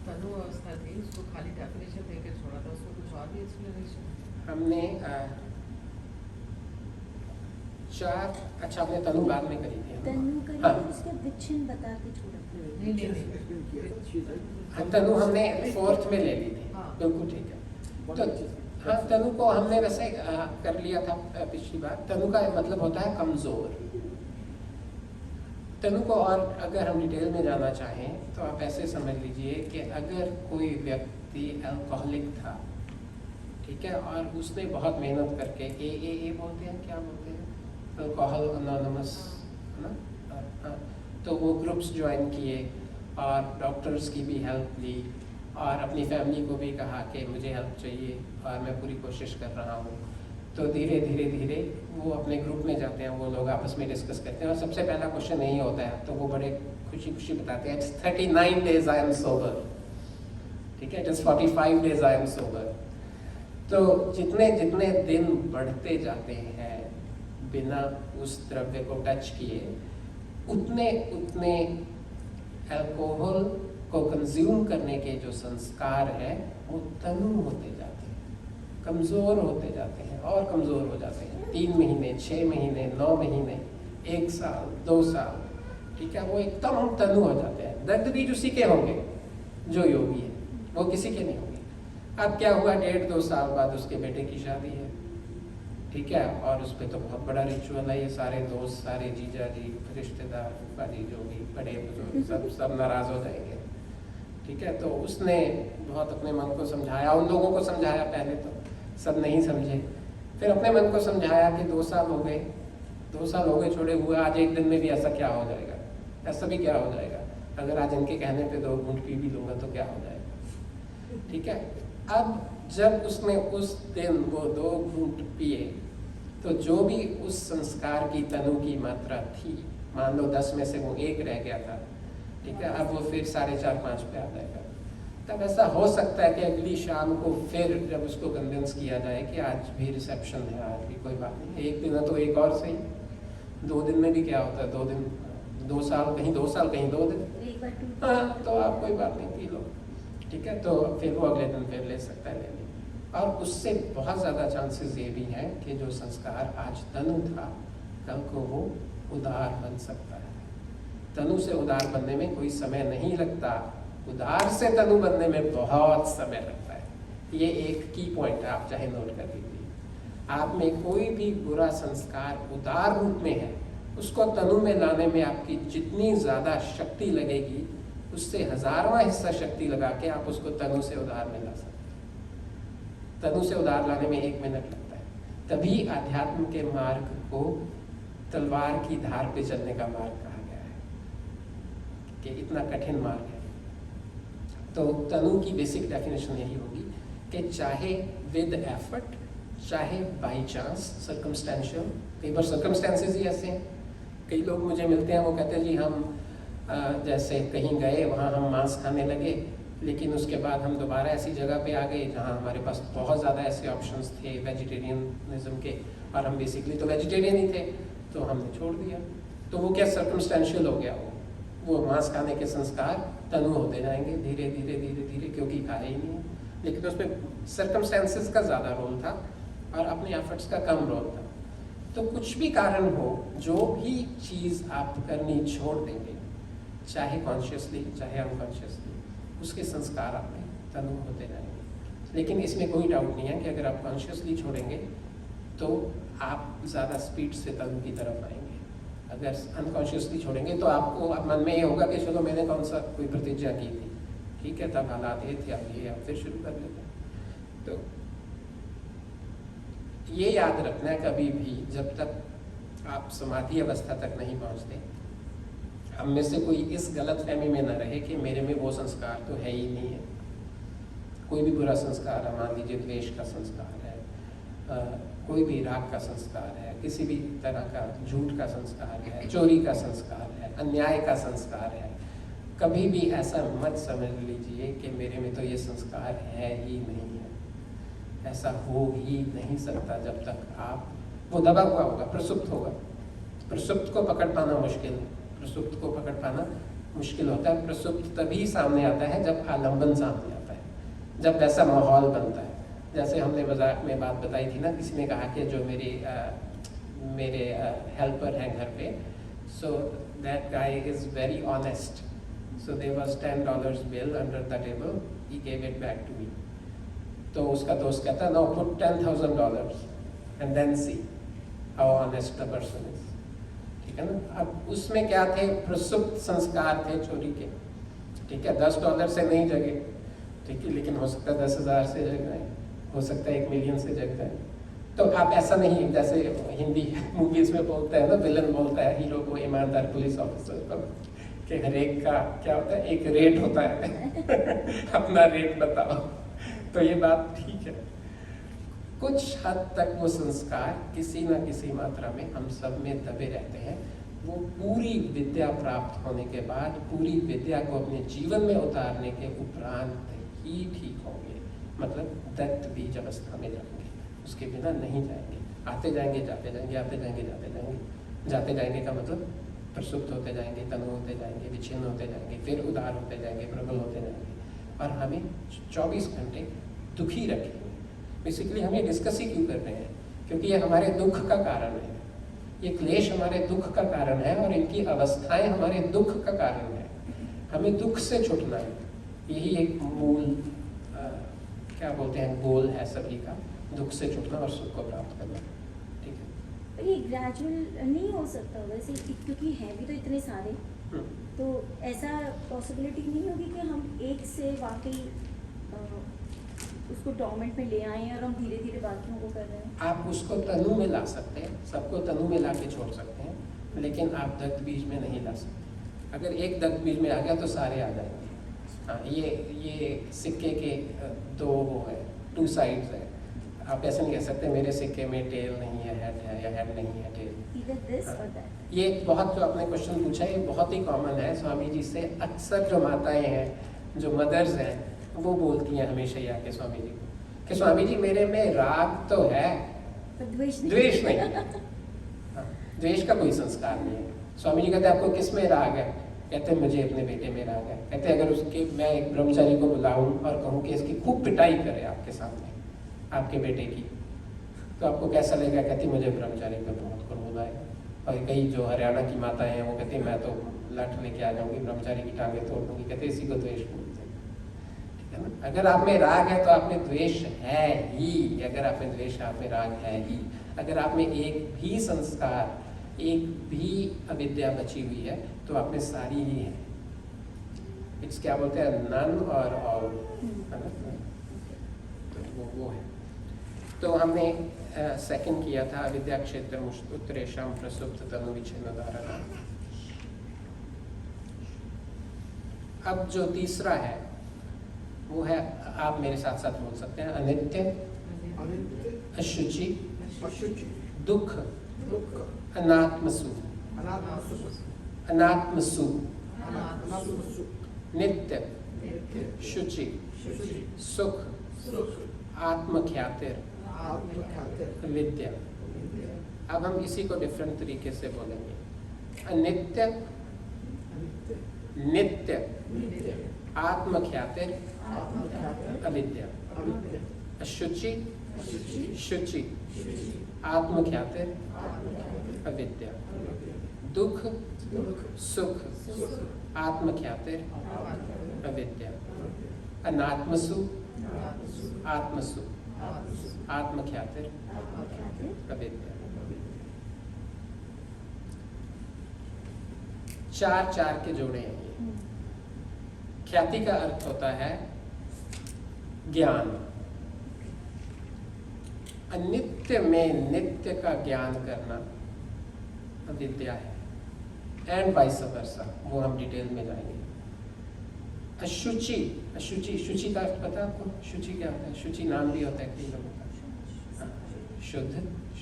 तनु अवस्था थी उसको खाली डेफिनेशन देकर छोड़ा था, उसको कुछ और भी एक्सप्लेनेशन?
हमने हमने तनु बाद में करी थी।
तनु करी
हाँ।
और उसके विच्छिन्न बता के छोड़ा।
नहीं।
हाँ, तनु हमने 4th में ले ली थी।
हाँ।
बिल्कुल ठीक है। तो हाँ, तनु को हमने वैसे कर लिया था पिछली बार। तनु का मतलब होता है कमज़ोर। तनु को और अगर हम डिटेल में जाना चाहें तो आप ऐसे समझ लीजिए कि अगर कोई व्यक्ति अल्कोहलिक था, ठीक है, और उसने बहुत मेहनत करके ए बोलते हैं, क्या बोलते हैं, अल्कोहल अनोनिमस, है ना, हाँ, तो वो ग्रुप्स ज्वाइन किए और डॉक्टर्स की भी हेल्प ली और अपनी फैमिली को भी कहा कि मुझे हेल्प चाहिए और मैं पूरी कोशिश कर रहा हूँ। तो धीरे धीरे वो अपने ग्रुप में जाते हैं, वो लोग आपस में डिस्कस करते हैं और सबसे पहला क्वेश्चन यही होता है, तो वो बड़े खुशी बताते हैं, it's 39 days I am sober, ठीक है, it is 45 days I am sober. तो जितने दिन बढ़ते जाते हैं बिना उस द्रव्य को टच किए, उतने अल्कोहल को कंज्यूम करने के जो संस्कार है वो तनु होते जाते हैं, कमज़ोर होते जाते हैं और कमज़ोर हो जाते हैं। 3 महीने, 6 महीने, 9 महीने, 1 साल, 2 साल, ठीक है, वो एकदम तनु हो जाते हैं। दर्द भी उसी के होंगे जो योगी है, वो किसी के नहीं होंगे। अब क्या हुआ, 1.5-2 साल बाद उसके बेटे की शादी है, ठीक है, और उस पर तो बहुत बड़ा रिचुअल है, ये सारे दोस्त, सारे जीजा जी, रिश्तेदार, फूफाजी, जो भी बड़े बुजुर्ग सब नाराज़ हो जाएंगे, ठीक है। तो उसने बहुत अपने मन को समझाया, उन लोगों को समझाया, पहले तो सब नहीं समझे, फिर अपने मन को समझाया कि 2 साल हो गए, 2 साल हो गए छोड़े हुए, आज एक दिन में भी ऐसा क्या हो जाएगा, ऐसा भी क्या हो जाएगा, अगर आज इनके कहने पे 2 घूंट पी भी लूँगा तो क्या हो जाएगा, ठीक है। अब जब उसने उस दिन वो 2 घूंट पिए, तो जो भी उस संस्कार की तनु की मात्रा थी, मान लो 10 में से वो 1 रह गया था, ठीक है, अब वो फिर 4.5-5 पे आ जाएगा। तब ऐसा हो सकता है कि अगली शाम को फिर जब उसको कन्विंस किया जाए कि आज भी रिसेप्शन है, आज भी कोई बात नहीं, एक दिन है तो एक और सही, 2 दिन में भी क्या होता है, 2 दिन, 2 साल कहीं 2 साल कहीं 2 दिन, हाँ, तो आप कोई बात नहीं, पी लो, ठीक है, तो फिर वो अगले दिन फिर ले सकता है, ले ली। और उससे बहुत ज़्यादा चांसेस ये भी हैं कि जो संस्कार आज तनु था, कल को वो उदार बन सकता है। तनु से उदार बनने में कोई समय नहीं लगता, उदार से तनु बनने में बहुत समय लगता है। ये एक की पॉइंट है, आप चाहे नोट कर लीजिए। आप में कोई भी बुरा संस्कार उदार रूप में है, उसको तनु में लाने में आपकी जितनी ज़्यादा शक्ति लगेगी, उससे 1000वां हिस्सा शक्ति लगा के आप उसको तनु से उदार में ला सकते हैं। तनु से उदार लाने में 1 मिनट लगता है। तभी आध्यात्म के मार्ग को तलवार की धार पे चलने का मार्ग कहा गया है, कि इतना कठिन मार्ग है। तो तनु की बेसिक डेफिनेशन यही होगी कि चाहे विद एफर्ट, चाहे बाई चांस, सर्कमस्टेंशियल, कई बार सर्कमस्टेंसेस ही ऐसे हैं। कई लोग मुझे मिलते हैं, वो कहते हैं जी हम जैसे कहीं गए, वहाँ हम मांस खाने लगे, लेकिन उसके बाद हम दोबारा ऐसी जगह पे आ गए जहाँ हमारे पास बहुत ज़्यादा ऐसे ऑप्शंस थे वेजिटेरियनिज्म के, और हम बेसिकली तो वेजिटेरियन ही थे, तो हमने छोड़ दिया। तो वो क्या सर्कमस्टेंशियल हो गया, वो मांस खाने के संस्कार तनु होते जाएंगे धीरे धीरे धीरे धीरे, क्योंकि खाए ही नहीं है। लेकिन उसमें सर्कमस्टेंसेस का ज़्यादा रोल था और अपने एफर्ट्स का कम रोल था। तो कुछ भी कारण हो, जो भी चीज़ आप करनी छोड़ देंगे, चाहे कॉन्शियसली चाहे अनकॉन्शियसली, उसके संस्कार आप में तनु होते जाएंगे। लेकिन इसमें कोई डाउट नहीं है कि अगर आप कॉन्शियसली छोड़ेंगे तो आप ज़्यादा स्पीड से तनु की तरफ आएंगे। अगर अनकॉन्शियसली छोड़ेंगे तो आपको अब मन में ये होगा कि चलो मैंने कौन सा कोई प्रतिज्ञा की थी, ठीक है, तब हालात ये थे, अब ये, अब फिर शुरू कर लेते हैं। तो ये याद रखना है, कभी भी जब तक आप समाधि अवस्था तक नहीं पहुंचते, हम में से कोई इस गलत फहमी में न रहे कि मेरे में वो संस्कार तो है ही नहीं है। कोई भी बुरा संस्कार है, मान लीजिए द्वेष का संस्कार है, कोई भी राग का संस्कार है, किसी भी तरह का झूठ का संस्कार है, चोरी का संस्कार है, अन्याय का संस्कार है, कभी भी ऐसा मत समझ लीजिए कि मेरे में तो ये संस्कार है ही नहीं है। ऐसा हो ही नहीं सकता जब तक आप, वो दबा हुआ होगा, प्रसुप्त होगा। प्रसुप्त को पकड़ पाना मुश्किल है, प्रसुप्त को पकड़ पाना मुश्किल होता है। प्रसुप्त तभी सामने आता है जब आलंबन सामने आता है, जब वैसा माहौल बनता है। जैसे हमने मजाक में बात बताई थी ना, किसी ने कहा कि जो मेरे हेल्पर हैं घर पे, so that guy is very honest, so there was $10 bill under the table, he gave it back to me. तो उसका दोस्त कहता, no put $10,000 and then see how honest the person is. ठीक है ना। अब उसमें क्या थे, प्रसुप्त संस्कार थे चोरी के। ठीक है, $10 से नहीं जगे, ठीक है, लेकिन हो सकता है 10,000 से जग जाए, हो सकता है 1 मिलियन से जग जाए। तो आप ऐसा नहीं, जैसे हिंदी मूवीज में बोलते हैं ना, विलन बोलता है हीरो को, ईमानदार पुलिस ऑफिसर को, कि हर एक का क्या होता है, एक रेट होता है अपना रेट बताओ। तो ये बात ठीक है। कुछ हद तक वो संस्कार किसी न किसी मात्रा में हम सब में दबे रहते हैं। वो पूरी विद्या प्राप्त होने के बाद, पूरी विद्या को अपने जीवन में उतारने के उपरांत ही ठीक होंगे। मतलब दत्त बीज अवस्था में जाएंगे, उसके बिना नहीं जाएंगे। आते जाएंगे जाते जाएंगे, आते जाएंगे जाते जाएंगे। जाते जाएंगे का मतलब प्रसुप्त होते जाएंगे, तनु होते जाएंगे, विच्छिन्न होते जाएंगे, फिर उदार होते जाएंगे, प्रबल होते जाएंगे, और हमें 24 घंटे दुखी रखेंगे। बेसिकली हम ये डिस्कस ही क्यों कर रहे हैं, क्योंकि ये हमारे दुख का कारण है। ये क्लेश हमारे दुख का कारण है, और इनकी अवस्थाएं हमारे दुख का कारण है। हमें दुख से छुटना है, यही एक मूल क्या बोलते हैं गोल है सभी का, दुख से छुटना और सुख को प्राप्त करना। ठीक है,
ये ग्रेजुअल नहीं हो सकता वैसे, क्योंकि हैं भी तो इतने सारे, तो ऐसा पॉसिबिलिटी नहीं होगी कि हम एक से वाकई उसको डोमेंट में ले आए और हम धीरे धीरे बाकियों को कर रहे हैं।
आप उसको तनु में ला सकते हैं, सबको तनु में ला के छोड़ सकते हैं, लेकिन आप दत्त बीज में नहीं ला सकते। अगर एक दत्त बीज में आ गया तो सारे आ जाएंगे। हाँ, ये सिक्के के दो वो है, 2 साइड्स है। आप ऐसा नहीं कह सकते मेरे सिक्के में टेल नहीं है, हेड है, या हेड नहीं है, tell.
Either this or that.
ये बहुत, जो आपने क्वेश्चन पूछा है, ये बहुत ही कॉमन है। स्वामी जी से अक्सर जो माताएं हैं, जो मदर्स हैं, वो बोलती हैं हमेशा ही आके स्वामी जी को कि स्वामी जी मेरे में राग तो है, द्वेष नहीं है। हाँ, द्वेष का कोई संस्कार नहीं है। स्वामी जी कहते हैं आपको किस में राग है? कहते हैं मुझे अपने बेटे में राग है। कहते हैं अगर उसके, मैं एक ब्रह्मचारी को बुलाऊं और कहूं कि इसकी खूब पिटाई करे आपके सामने, आपके बेटे की, तो आपको कैसा लगेगा? कहती मुझे ब्रह्मचारी पे बहुत क्रोध आएगा। और कई जो हरियाणा की माताएं हैं वो कहती हैं मैं तो लठ लेके आ जाऊंगी, ब्रह्मचारी की टांगे तोड़ दूंगी। कहते इसी को द्वेष बोलते हैं। ठीक है ना। अगर आप में राग है तो आप में द्वेष है ही। अगर आप में द्वेष है, आप में राग है ही। अगर आप में एक भी संस्कार, एक भी अविद्या बची हुई है, तो आप में सारी ही है। इट्स क्या बोलते हैं, नन और ऑल, है ना। तो वो है। तो हमने सेकंड किया था अविद्या क्षेत्र उत्तरेशम प्रसुप्त तनु विच्छिन्न धारणा। अब जो तीसरा है वो है, आप मेरे साथ साथ बोल सकते हैं, अनित्य, अशुचि, दुख, अनात्मसु, अनात्मसु, नित्य, शुचि, सुख, आत्मख्यातिर, विद्या। अब हम इसी को डिफरेंट तरीके से बोलेंगे। अनित्य, नित्य, आत्मख्यातिर, अविद्या। अशुचि, शुचि, आत्मख्यातिर, अविद्या। दुख, सुख, आत्मख्यातिर, अविद्या। अनात्मसु, आत्मसु, आत्मख्यातिर, अविद्या। 4 के जोड़े हैं ये। ख्याति का अर्थ होता है ज्ञान। अनित्य में नित्य का ज्ञान करना अविद्या है, एंड वाइस वर्सा, वो हम डिटेल में जाएंगे। अशुचि, अशुचि, शुचि का अर्थ पता है आपको? शुचि क्या होता है? शुचि नाम भी होता है कई लोगों का। शुद्ध,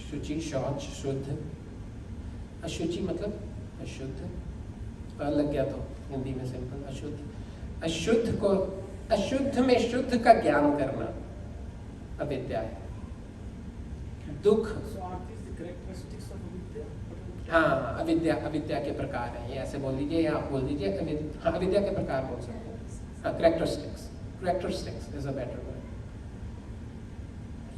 शुचि, शौच, शुद्ध। अशुचि मतलब अशुद्ध, लग गया तो हिंदी में सिंपल अशुद्ध। अशुद्ध को, अशुद्ध में शुद्ध का ज्ञान करना अविद्या है। दुख, हाँ, अविद्या के प्रकार हैं ये, ऐसे बोल दीजिए, या आप बोल दीजिए अविद्या के प्रकार बोल सकते हैं। हाँ, characteristics is a better word.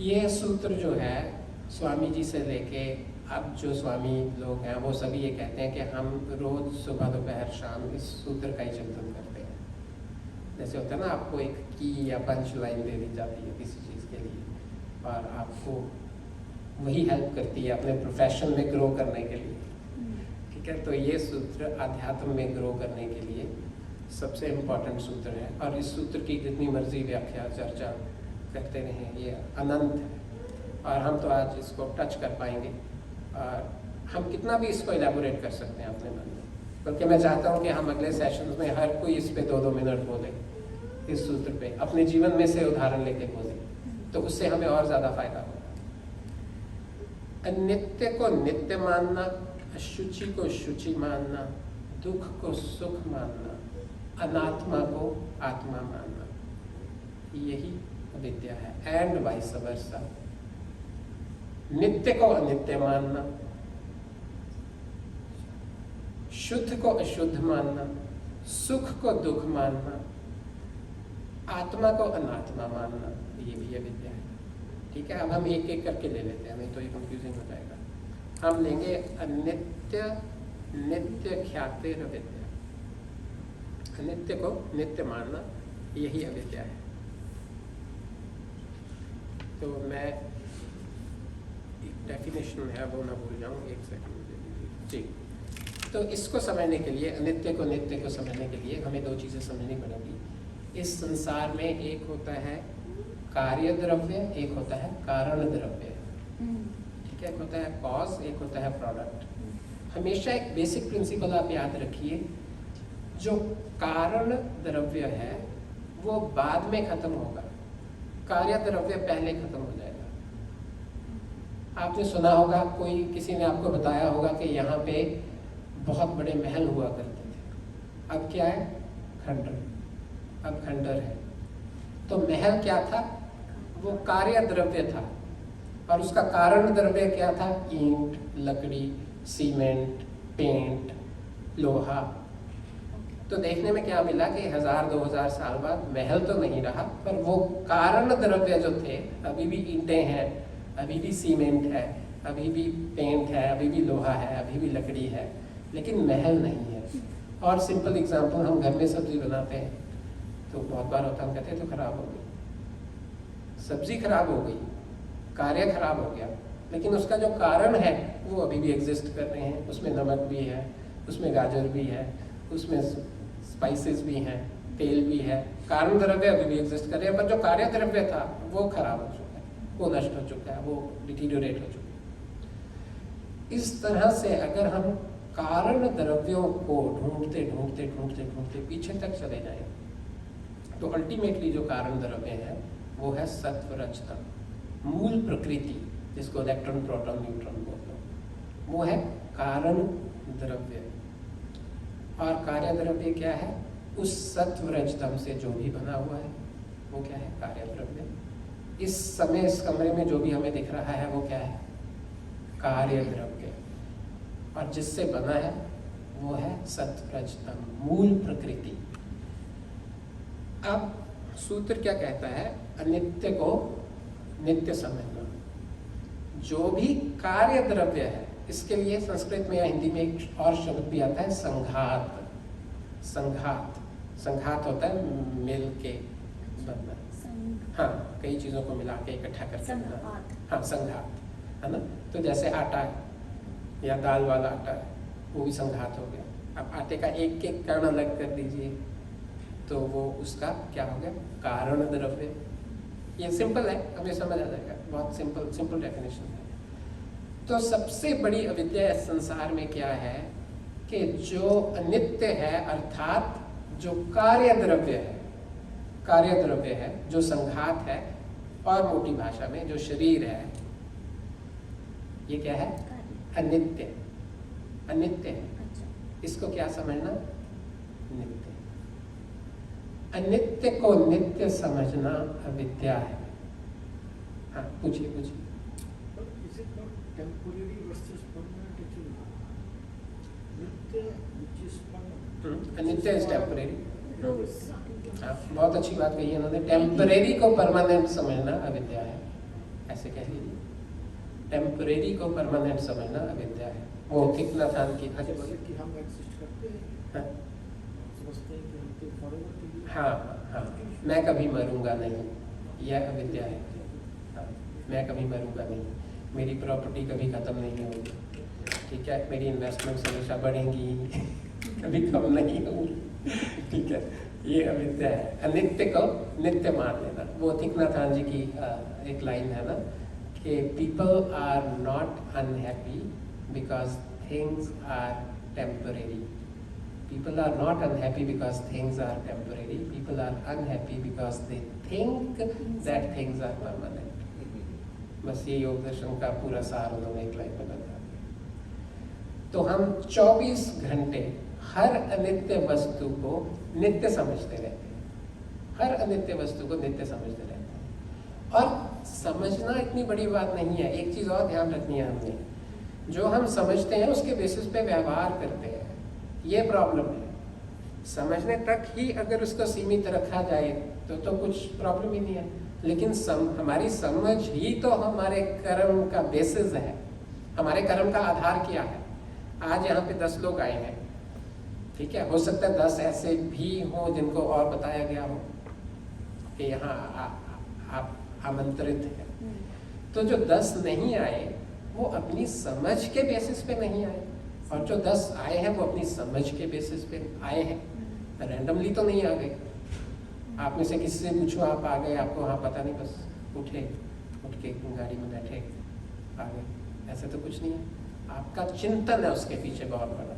ये सूत्र जो है स्वामी जी से लेके अब जो स्वामी लोग हैं वो सभी ये कहते हैं कि हम रोज सुबह दोपहर शाम इस सूत्र का ही चिंतन करते हैं। जैसे होता है ना, आपको एक की या पंच लाइन दे दी जाती है किसी चीज़ के लिए, और आपको वही हेल्प करती है अपने प्रोफेशन में ग्रो करने के लिए, ठीक है। तो ये सूत्र अध्यात्म में ग्रो करने के लिए सबसे इम्पोर्टेंट सूत्र है, और इस सूत्र की जितनी मर्जी व्याख्या चर्चा करते रहें, ये अनंत है। और हम तो आज इसको टच कर पाएंगे, और हम कितना भी इसको एलैबोरेट कर सकते हैं अपने मन में, बल्कि मैं चाहता हूँ कि हम अगले सेशंस में हर कोई इस पे 2-2 मिनट बोले, इस सूत्र पे अपने जीवन में से उदाहरण लेके बोले, तो उससे हमें और ज़्यादा फायदा होगा। अनित्य को नित्य मानना, अशुचि को शुचि मानना, दुख को सुख मानना, अनात्मा को आत्मा मानना, यही अविद्या है। एंड वाइस वर्सा, नित्य को अनित्य मानना, शुद्ध को अशुद्ध मानना, सुख को दुख मानना, आत्मा को अनात्मा मानना, ये भी अविद्या है। ठीक है, अब हम एक एक करके ले लेते हैं, नहीं तो ये कंफ्यूजिंग हो जाएगा। हम लेंगे अनित्य नित्य ख्यातिर अविद्या। अनित्य को नित्य मानना, यही अविद्या है। तो मैं एक डेफिनेशन है वो ना भूल जाऊँ, एक सेकंड दे दीजिए जी। तो इसको समझने के लिए, अनित्य को नित्य को समझने के लिए हमें 2 चीज़ें समझनी पड़ेगी। इस संसार में एक होता है कार्य द्रव्य, एक होता है कारण द्रव्य, ठीक है। एक होता है कॉज, एक होता है प्रोडक्ट। हमेशा एक बेसिक प्रिंसिपल आप याद रखिए, जो कारण द्रव्य है वो बाद में खत्म होगा, कार्य द्रव्य पहले खत्म हो जाएगा। आपने सुना होगा, कोई किसी ने आपको बताया होगा कि यहाँ पे बहुत बड़े महल हुआ करते थे, अब क्या है? खंडर, अब खंडर है। तो महल क्या था? वो कार्य द्रव्य था, और उसका कारण द्रव्य क्या था? ईंट, लकड़ी, सीमेंट, पेंट, लोहा। तो देखने में क्या मिला कि 1000-2000 साल बाद महल तो नहीं रहा, पर वो कारण द्रव्य जो थे, अभी भी ईंटें हैं, अभी भी सीमेंट है, अभी भी पेंट है, अभी भी लोहा है, अभी भी लकड़ी है, लेकिन महल नहीं है। और सिंपल एग्जांपल, हम घर में सब्जी बनाते हैं तो बहुत बार होता है, हम कहते हैं तो खराब हो गई, सब्जी खराब हो गई, कार्य खराब हो गया, लेकिन उसका जो कारण है वो अभी भी एग्जिस्ट कर रहे हैं। उसमें नमक भी है, उसमें गाजर भी है, उसमें स्पाइसेस भी हैं, तेल भी है, कारण द्रव्य अभी भी एग्जिस्ट कर रहे हैं, पर जो कार्य द्रव्य था वो खराब हो चुका है, वो नष्ट हो चुका है, वो डिटीरियोरेट हो चुका है। इस तरह से अगर हम कारण द्रव्यों को ढूंढते ढूंढते ढूंढते ढूंढते पीछे तक चले जाएं, तो अल्टीमेटली जो कारण द्रव्य है वो है सत्व रजतम, मूल प्रकृति, जिसको इलेक्ट्रॉन प्रोटॉन न्यूट्रॉन बोलते हैं, वो है कारण द्रव्य। और कार्य द्रव्य क्या है? उस सत्व रजतम से जो भी बना हुआ है वो क्या है? कार्य द्रव्य। इस समय इस कमरे में जो भी हमें दिख रहा है वो क्या है? कार्य द्रव्य। और जिससे बना है वो है सत्व रजतम, मूल प्रकृति। अब सूत्र क्या कहता है? अनित्य को नित्य समझना। जो भी कार्य द्रव्य है, इसके लिए संस्कृत में या हिंदी में एक और शब्द भी आता है, संघात। संघात, संघात होता है मिल के बनना, हाँ, कई चीज़ों को मिला के इकट्ठा करके बनना, हाँ, संघात, है ना। तो जैसे आटा है या दाल वाला आटा है, वो भी संघात हो गया। अब आटे का एक एक कण अलग कर दीजिए तो वो उसका क्या हो गया? कारण द्रव्य। ये सिंपल है, हमें समझ आ जाएगा, बहुत सिंपल डेफिनेशन है। तो सबसे बड़ी अविद्या इस संसार में क्या है कि जो अनित्य है, अर्थात जो कार्य द्रव्य है, जो संघात है, और मोटी भाषा में जो शरीर है, ये क्या है? अनित्य, अनित्य है। इसको क्या समझना? नित्य। अनित्य को नित्य समझना अविद्या है। हाँ, पूछिए। अनित्य इज टेम्परेरी।
रोज
बहुत अच्छी बात कही है उन्होंने। टेम्परेरी को परमानेंट समझना अविद्या है, ऐसे कह लीजिए। टेम्परेरी को परमानेंट समझना अविद्या है। वो थिक नाथान की
कि हम एग्जिस्ट करते हैं, समझते हैं कि हम तो फॉरएवर के लिए।
हाँ हाँ, मैं कभी मरूंगा नहीं, यह अविद्या है। हाँ, मैं कभी मरूंगा नहीं, मेरी प्रॉपर्टी कभी खत्म नहीं होगी, ठीक है, मेरी इन्वेस्टमेंट्स हमेशा बढ़ेंगी, कभी कम नहीं होंगी, ठीक है, ये अविद्या है। अनित्य को नित्य मान लेना। वो थिक नाथान जी की एक लाइन है ना कि people are not unhappy because things are temporary. People are not unhappy because things are temporary. People are unhappy because they think that things are permanent. बस ये योग दर्शन का पूरा सार उन्होंने एक लाइन में बता दिया। तो हम 24 घंटे हर अनित्य वस्तु को नित्य समझते रहते हैं, हर अनित्य वस्तु को नित्य समझते रहते हैं। और समझना इतनी बड़ी बात नहीं है। एक चीज़ और ध्यान रखनी है हमने, जो हम समझते हैं उसके बेसिस पे व्यवहार करते हैं, ये प्रॉब्लम है। समझने तक ही अगर उसको सीमित रखा जाए तो कुछ प्रॉब्लम ही नहीं है। लेकिन हमारी समझ ही तो हमारे कर्म का बेसिस है, हमारे कर्म का आधार क्या है। आज यहाँ पे 10 लोग आए हैं, ठीक है, हो सकता है 10 ऐसे भी हों जिनको और बताया गया हो कि यहाँ आप आमंत्रित हैं। तो जो 10 नहीं आए वो अपनी समझ के बेसिस पे नहीं आए, और जो 10 आए हैं वो अपनी समझ के बेसिस पे आए हैं, रैंडमली तो नहीं आ गए। आप में से किसी से पूछो, आप आ गए, आपको वहाँ पता नहीं, बस उठ के गाड़ी में बैठे आ गए, ऐसे तो कुछ नहीं है। आपका चिंतन है उसके पीछे बहुत बड़ा,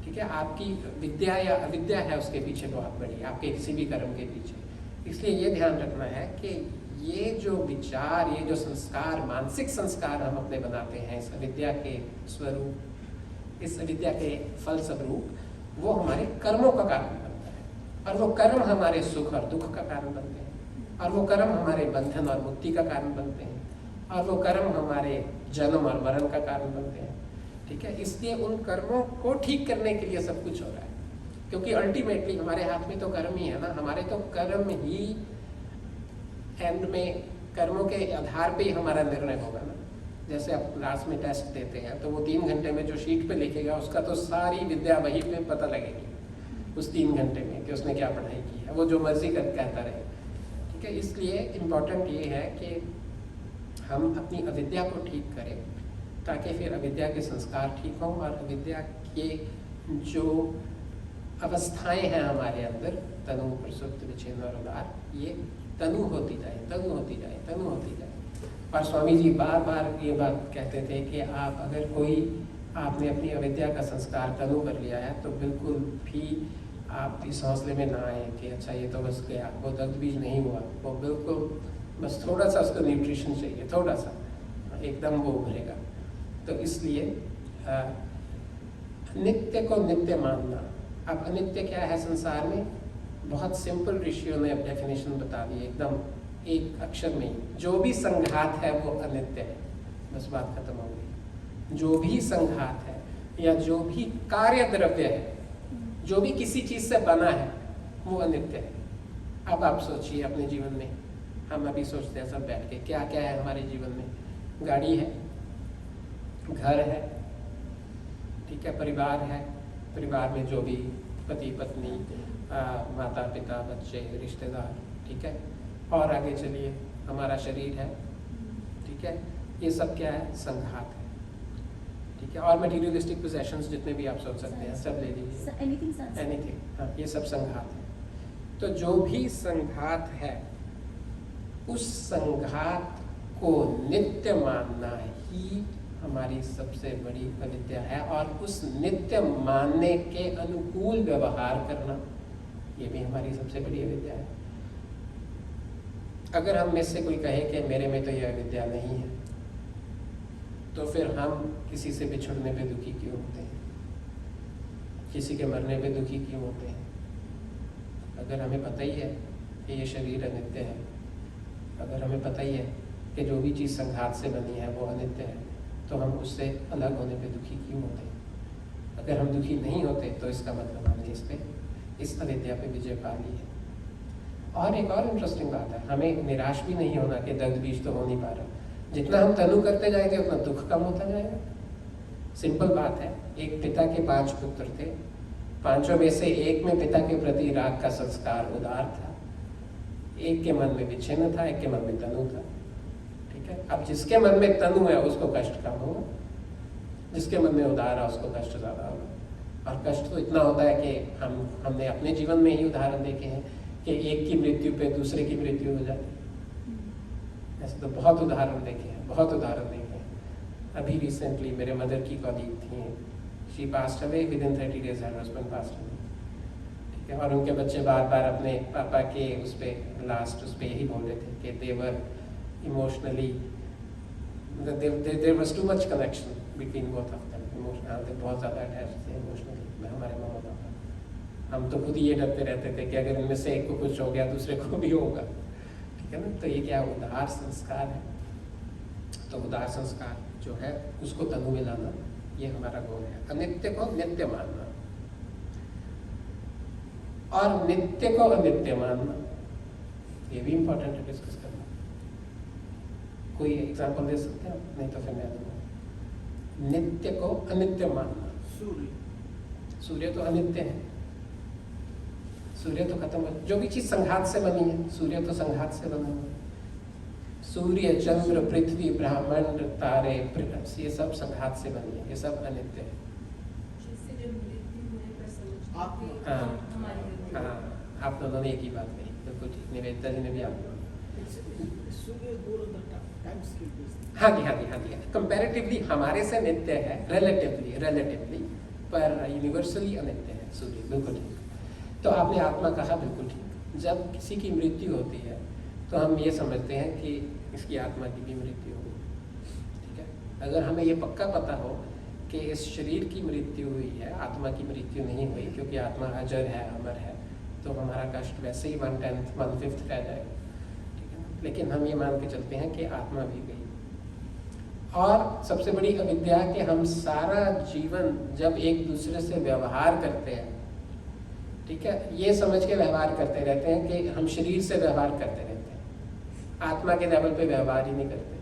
ठीक है, आपकी विद्या या अविद्या है उसके पीछे बहुत बड़ी, आपके किसी भी कर्म के पीछे। इसलिए ये ध्यान रखना है कि ये जो विचार, ये जो संस्कार, मानसिक संस्कार हम अपने बनाते हैं इस अविद्या के स्वरूप, इस अविद्या के फल स्वरूप, वो हमारे कर्मों का कारण बनता है, और वो कर्म हमारे सुख और दुख का कारण बनते हैं, और वो कर्म हमारे बंधन और मुक्ति का कारण बनते हैं, और वो कर्म हमारे जन्म और मरण का कारण बनते हैं, ठीक है। इसलिए उन कर्मों को ठीक करने के लिए सब कुछ हो रहा है, क्योंकि अल्टीमेटली हमारे हाथ में तो कर्म ही है ना। हमारे तो कर्म ही एंड में, कर्मों के आधार पे ही हमारा निर्णय होगा ना। जैसे आप क्लास में टेस्ट देते हैं तो वो 3 घंटे में जो शीट पे लिखेगा उसका तो सारी विद्या वही पे पता लगेगी उस 3 घंटे में कि उसने क्या पढ़ाई की है, वो जो मर्जी कहता रहे, ठीक है। इसलिए इम्पोर्टेंट ये है कि हम अपनी अविद्या को ठीक करें, ताकि फिर अविद्या के संस्कार ठीक हों, और अविद्या के जो अवस्थाएं हैं हमारे अंदर, तनु, प्रसुप्त, विच्छिन्न और उदार, ये तनु होती जाए, तनु होती जाए, तनु होती जाए। और स्वामी जी बार बार ये बात कहते थे कि आप अगर कोई, आपने अपनी अविद्या का संस्कार तनु कर लिया है तो बिल्कुल भी आप इस हौसले में ना आए कि अच्छा ये तो बस गया, वो दर्द बीज नहीं हुआ, वो बिल्कुल बस थोड़ा सा उसको न्यूट्रिशन चाहिए, थोड़ा सा, एकदम वो उभरेगा। तो इसलिए नित्य को नित्य मानना। अब अनित्य क्या है संसार में? बहुत सिंपल ऋषियों ने अब डेफिनेशन बता दी एकदम एक अक्षर में ही, जो भी संघात है वो अनित्य है, बस बात खत्म हो गई। जो भी संघात है या जो भी कार्य द्रव्य है, जो भी किसी चीज से बना है, वो अनित्य है। अब आप सोचिए अपने जीवन में, हम अभी सोचते हैं सब बैठ के, क्या क्या है हमारे जीवन में? गाड़ी है, घर है, ठीक है, परिवार है, परिवार में जो भी पति पत्नी, माता पिता, बच्चे, रिश्तेदार, ठीक है, और आगे चलिए हमारा शरीर है, ठीक है, ये सब क्या है? संघात है, ठीक है। और मटीरियलिस्टिक पोजेशंस जितने भी आप सोच सकते हैं सब ले लीजिए, एनीथिंग, हाँ, ये सब संघात है। तो जो भी संघात है उस संघात को नित्य मानना ही हमारी सबसे बड़ी अविद्या है, और उस नित्य मानने के अनुकूल व्यवहार करना ये भी हमारी सबसे बड़ी अविद्या है। अगर हम में से कोई कहे कि मेरे में तो यह अविद्या नहीं है, तो फिर हम किसी से बिछुड़ने पे दुखी क्यों होते हैं? किसी के मरने पे दुखी क्यों होते हैं? अगर हमें पता ही है कि ये शरीर अनित्य है, अगर हमें पता ही है कि जो भी चीज़ संघात से बनी है वो अनित्य है, तो हम उससे अलग होने पे दुखी क्यों होते हैं? अगर हम दुखी नहीं होते तो इसका मतलब हमने इस अविद्या पे विजय पा ली है। और एक और इंटरेस्टिंग बात है, हमें निराश भी नहीं होना कि दग्ध बीज तो हो नहीं पा रहा। जितना हम तनु करते जाएंगे उतना दुख कम होता जाएगा। सिंपल बात है, एक पिता के 5 पुत्र थे, 5 में से एक में पिता के प्रति राग का संस्कार उदार था, एक के मन में विच्छिन्न था, एक के मन में तनु था। ठीक है, अब जिसके मन में तनु है उसको कष्ट कम होगा, जिसके मन में उदार है उसको कष्ट ज़्यादा होगा। और कष्ट तो इतना होता है कि हमने अपने जीवन में ही उदाहरण देखे हैं कि एक की मृत्यु पे दूसरे की मृत्यु हो जाती है। ऐसे तो बहुत उदाहरण देखे हैं, बहुत उदाहरण देखे हैं। अभी रिसेंटली मेरे मदर की कॉलीग थी, she passed away within 30 days her husband passed away. ठीक है, और उनके बच्चे बार बार अपने पापा के उस पे यही बोल रहे थे कि देवर emotionally there was too much connection between both of them. Emotional बहुत ज़्यादा अटैच थे इमोशनली हमारे मम्मा पापा। हम तो खुद ही ये डरते रहते थे कि अगर इनमें से एक को कुछ हो गया दूसरे को भी होगा। ठीक है ना, तो ये क्या उदार संस्कार है। तो उदार संस्कार जो है उसको तनु में लाना, ये हमारा गोल है। अनित्य को नित्य मानना और नित्य को अनित्य मानना, ये भी इंपॉर्टेंट है डिस्कस करना। कोई एग्जांपल दे सकते हैं? नहीं तो फिर मैं दूंगा। नित्य को अनित्य मानना। सूर्य तो अनित्य है, सूर्य तो खत्म हो, जो भी चीज संघात से बनी है, सूर्य तो संघात से बना हुआ है। सूर्य, चंद्र, पृथ्वी, ब्रह्मांड, तारे, ये सब संघात से बनी है, ये सब अनित्य है। हाँ, आप दोनों ने एक ही बात कही, बिल्कुल ठीक। निवेदिता जी ने भी आप हाँ जी, कंपैरेटिवली हमारे से नित्य है, रिलेटिवली पर यूनिवर्सली अनित्य है सूर्य, बिल्कुल ठीक। तो आपने आत्मा कहा, बिल्कुल ठीक। जब किसी की मृत्यु होती है तो हम ये समझते हैं कि इसकी आत्मा की भी मृत्यु होगी। ठीक है, अगर हमें ये पक्का पता हो कि इस शरीर की मृत्यु हुई है, आत्मा की मृत्यु नहीं हुई, क्योंकि आत्मा अजर है, अमर है, तो हमारा कष्ट वैसे ही 1/10 1/5 रह जाएगा। ठीक है ना, लेकिन हम ये मान के चलते हैं कि आत्मा भी गई। और सबसे बड़ी अविद्या कि हम सारा जीवन जब एक दूसरे से व्यवहार करते हैं, ठीक है, ये समझ के व्यवहार करते रहते हैं कि हम शरीर से व्यवहार करते रहते हैं, आत्मा के लेवल पे व्यवहार ही नहीं करते।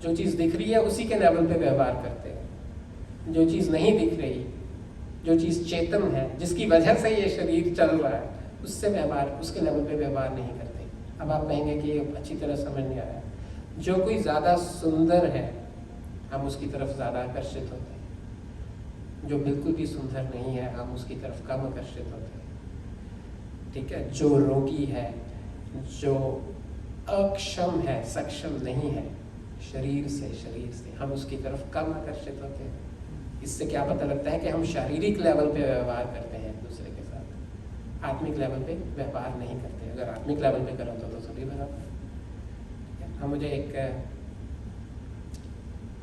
जो चीज़ दिख रही है उसी के लेवल पे व्यवहार करते हैं, जो चीज़ नहीं दिख रही, जो चीज़ चेतन है, जिसकी वजह से ये शरीर चल रहा है, उससे व्यवहार, उसके लेवल पे व्यवहार नहीं करते। अब आप कहेंगे कि ये अच्छी तरह समझ नहीं आया। जो कोई ज़्यादा सुंदर है हम उसकी तरफ ज़्यादा आकर्षित होते हैं, जो बिल्कुल भी सुंदर नहीं है हम उसकी तरफ कम आकर्षित होते हैं। ठीक है, जो रोगी है, जो अक्षम है, सक्षम नहीं है शरीर से हम उसकी तरफ कम आकर्षित होते हैं। इससे क्या पता लगता है कि हम शारीरिक लेवल पे व्यवहार करते हैं एक दूसरे के साथ, आत्मिक लेवल पे व्यवहार नहीं करते। अगर आत्मिक लेवल पे करो तो सभी बराबर। हाँ, मुझे एक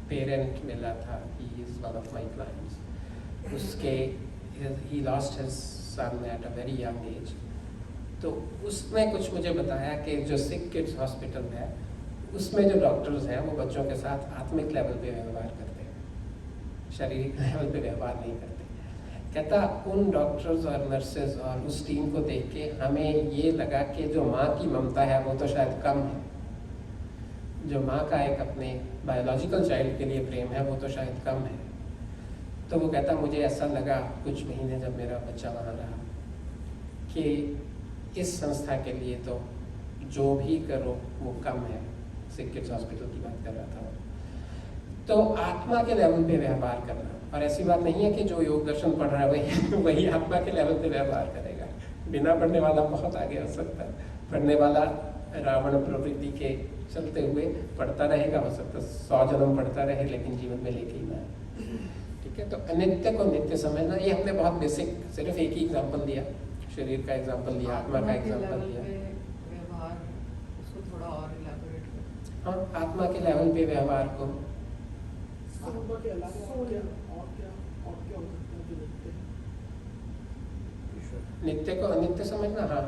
पेरेंट मिला था, he is one of my clients. उसके he lost his son at a very young age. तो उसने कुछ मुझे बताया कि जो सिक किड्स हॉस्पिटल है उसमें जो डॉक्टर्स हैं वो बच्चों के साथ आत्मिक लेवल पे व्यवहार करते हैं, शारीरिक लेवल पे व्यवहार नहीं करते। कहता उन डॉक्टर्स और नर्सेज और उस टीम को देख के हमें ये लगा कि जो माँ की ममता है वो तो शायद कम है, जो माँ का एक अपने बायोलॉजिकल चाइल्ड के लिए प्रेम है वो तो शायद कम है। तो वो कहता मुझे ऐसा लगा कुछ महीने जब मेरा बच्चा वहाँ रहा कि इस संस्था के लिए तो जो भी करो वो कम है। सिक किड्स हॉस्पिटल की बात कर रहा था। तो आत्मा के लेवल पे व्यवहार करना, और ऐसी बात नहीं है कि जो योग दर्शन पढ़ रहा है वही आत्मा के लेवल पे व्यवहार करेगा। बिना पढ़ने वाला बहुत आगे हो सकता है, पढ़ने वाला रावण प्रवृत्ति के चलते हुए पढ़ता रहेगा, हो सकता है 100 जन्म पढ़ता रहे लेकिन जीवन में लेके ही ना आए। ठीक है, तो अनित्य को नित्य समझना, ये हमने बहुत बेसिक सिर्फ एक ही एग्जाम्पल दिया, शरीर का एग्जाम्पल दिया, आत्मा का एग्जाम्पल दिया।
व्यवहार उसको थोड़ा और इलैबोरेट करें।
हाँ, आत्मा के लेवल पे व्यवहार को
आत्मा के अलावा और क्या हो सकता है जो
नित्य को अनित्य समझना। हाँ,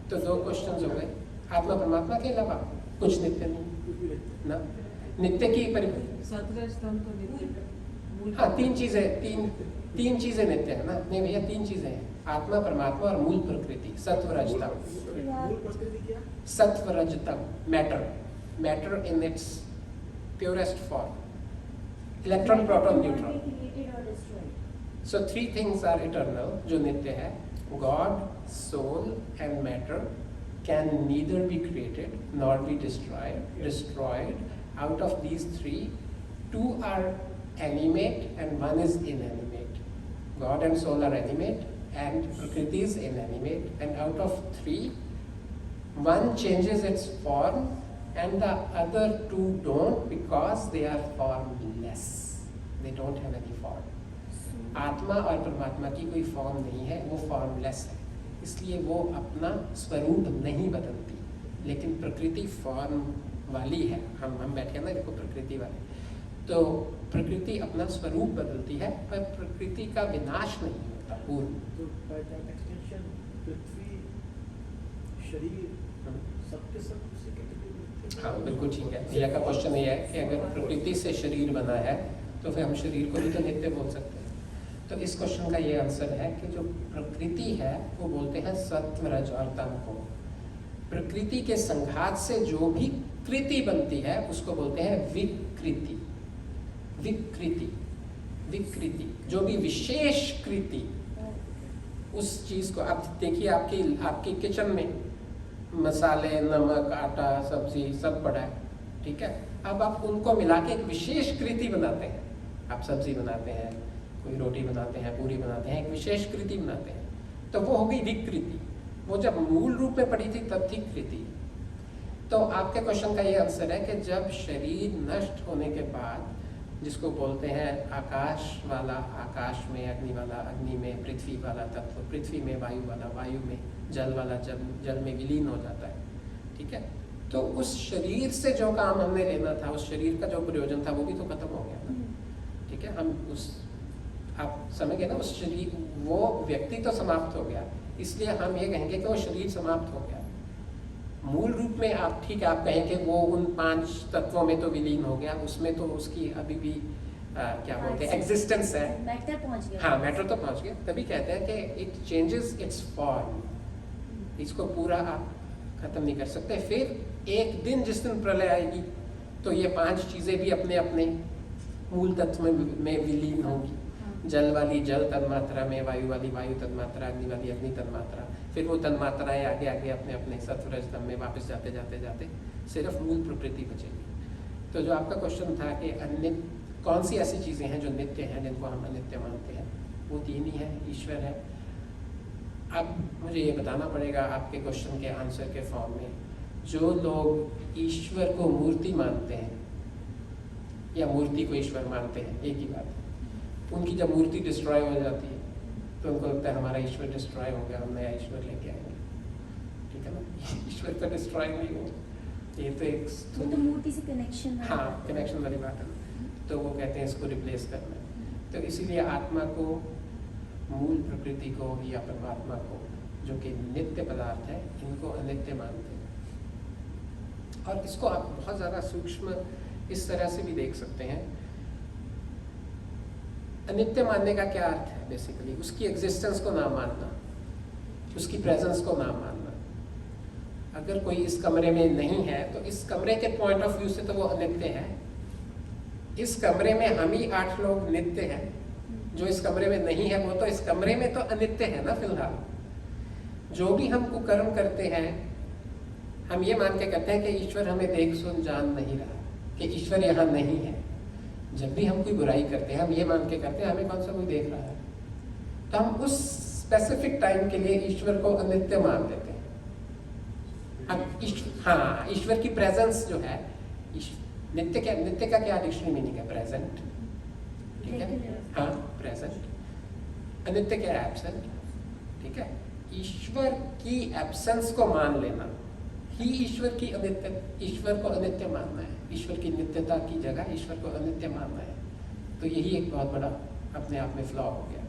तो 2 क्वेश्चन हो गए। आत्मा परमात्मा के अलावा कुछ नित्य नहीं ना। नित्य की
सतरजतम तो नित्य मूल
हाँ, तीन चीजें नित्य है ना। नहीं भैया, तीन चीजें हैं, आत्मा, परमात्मा और मूल प्रकृति, सत्व रजतम।
मूल प्रकृति क्या?
सत्व रजतम, matter in its purest form, electron, proton, neutron.
created or destroyed.
So three things are eternal, जो नित्य है। God, soul and matter can neither be created nor be destroyed. Out of these three, two are animate and one is inanimate. God and soul are animate and Prakriti is inanimate. And out of three, one changes its form and the other two don't because they are formless. They don't have any form. आत्मा और परमात्मा की कोई form नहीं है, वो formless है, इसलिए वो अपना स्वरूप नहीं बदलती। लेकिन प्रकृति फॉर्म वाली है। हम बैठे ना, देखो प्रकृति वाली, तो प्रकृति अपना स्वरूप बदलती है पर प्रकृति का विनाश नहीं होता पूर्ण।
तो by that extension, पृथ्वी, शरीर, सबके सब उसी कैटेगरी में।
हाँ बिल्कुल ठीक है। भैया का क्वेश्चन ये है कि अगर प्रकृति से शरीर बना है तो फिर हम शरीर को भी तो नित्य बोल सकते हैं। तो इस क्वेश्चन का ये आंसर है कि जो प्रकृति है वो बोलते हैं सत्व, रज और तम को। प्रकृति के संघात से जो भी कृति बनती है उसको बोलते हैं विकृति। विकृति जो भी विशेष कृति, उस चीज को आप देखिए, आपकी किचन में मसाले, नमक, आटा, सब्जी सब पड़ा है, ठीक है। अब आप उनको मिला के एक विशेष कृति बनाते हैं। आप सब्जी बनाते हैं, कोई रोटी बनाते हैं, पूरी बनाते हैं, एक विशेष कृति बनाते हैं, तो वो हो गई विकृति। वो जब मूल रूप में पड़ी थी तब थी कृति। तो आपके क्वेश्चन का ये आंसर है कि जब शरीर नष्ट होने के बाद, जिसको बोलते हैं आकाश वाला आकाश में, अग्नि वाला अग्नि में, पृथ्वी वाला तत्व पृथ्वी में, वायु वाला वायु में, जल वाला जल में विलीन हो जाता है, ठीक है। तो उस शरीर से जो काम हमने लेना था, उस शरीर का जो प्रयोजन था वो भी तो खत्म हो गया ना, ठीक है। हम उस, आप समझ गए ना, उस शरीर, वो व्यक्ति तो समाप्त हो गया, इसलिए हम ये कहेंगे कि वो शरीर समाप्त हो गया। मूल रूप में आप ठीक है, आप कहेंगे वो उन 5 तत्वों में तो विलीन हो गया, उसमें तो उसकी अभी भी क्या बोलते हैं, एग्जिस्टेंस है,
मैटर पहुंच गया।
हाँ मैटर तो पहुंच गया। तभी कहते हैं कि इट चेंजेस इट्स फॉर्म। इसको पूरा आप खत्म नहीं कर सकते। फिर एक दिन, जिस दिन प्रलय आएगी, तो ये 5 चीजें भी अपने अपने मूल तत्व में विलीन होंगी। जल वाली जल तन्मात्रा में, वायु वाली वायु तन्मात्रा, अग्नि वाली अग्नि तन्मात्रा, फिर वो तन्मात्राएं आगे आगे अपने अपने सत्व रजतम में वापस जाते जाते जाते सिर्फ मूल प्रकृति बचेगी। तो जो आपका क्वेश्चन था कि अन्य कौन सी ऐसी चीज़ें हैं जो नित्य हैं, जिनको हम अनित्य मानते हैं, वो 3 ही है, ईश्वर है। अब मुझे ये बताना पड़ेगा आपके क्वेश्चन के आंसर के फॉर्म में, जो लोग ईश्वर को मूर्ति मानते हैं या मूर्ति को ईश्वर मानते हैं, एक ही बात है। उनकी जब मूर्ति डिस्ट्रॉय हो जाती है तो उनको लगता है हमारा ईश्वर डिस्ट्रॉय हो गया, हम नया ईश्वर लेके आएंगे, ठीक है ना। ईश्वर तो डिस्ट्रॉय नहीं हो, ये तो एक
वो तो मूर्ति से कनेक्शन,
हाँ कनेक्शन वाली बात है। तो वो कहते हैं इसको रिप्लेस करना। तो इसीलिए आत्मा को, मूल प्रकृति को या परमात्मा को, जो कि नित्य पदार्थ है, इनको अनित्य मानते हैं। और इसको आप बहुत ज़्यादा सूक्ष्म इस तरह से भी देख सकते हैं। अनित्य मानने का क्या अर्थ है? बेसिकली उसकी एग्जिस्टेंस को ना मानना, उसकी प्रेजेंस को ना मानना। अगर कोई इस कमरे में नहीं है तो इस कमरे के पॉइंट ऑफ व्यू से तो वो अनित्य है। इस कमरे में हम ही 8 लोग नित्य हैं, जो इस कमरे में नहीं है वो तो इस कमरे में तो अनित्य है ना फिलहाल। जो भी हम कुकर्म करते हैं, हम ये मान के करते हैं कि ईश्वर हमें देख सुन जान नहीं रहा, कि ईश्वर यहाँ नहीं है। जब भी हम कोई बुराई करते हैं, हम ये मान के करते हैं हमें कौन सा कोई देख रहा है, तो हम उस स्पेसिफिक टाइम के लिए ईश्वर को अनित्य मान देते हैं। हाँ, ईश्वर की प्रेजेंस जो है, नित्य का क्या डिक्शनरी मीनिंग है? प्रेजेंट, ठीक है, हाँ प्रेजेंट। अनित्य क्या है? एब्सेंट, ठीक है। ईश्वर की एब्सेंस को मान लेना ही ईश्वर की अनित्य, ईश्वर को अनित्य मानना है। ईश्वर की नित्यता की जगह ईश्वर को अनित्य मानना है। तो यही एक बहुत बड़ा अपने आप में फ्लॉ हो गया।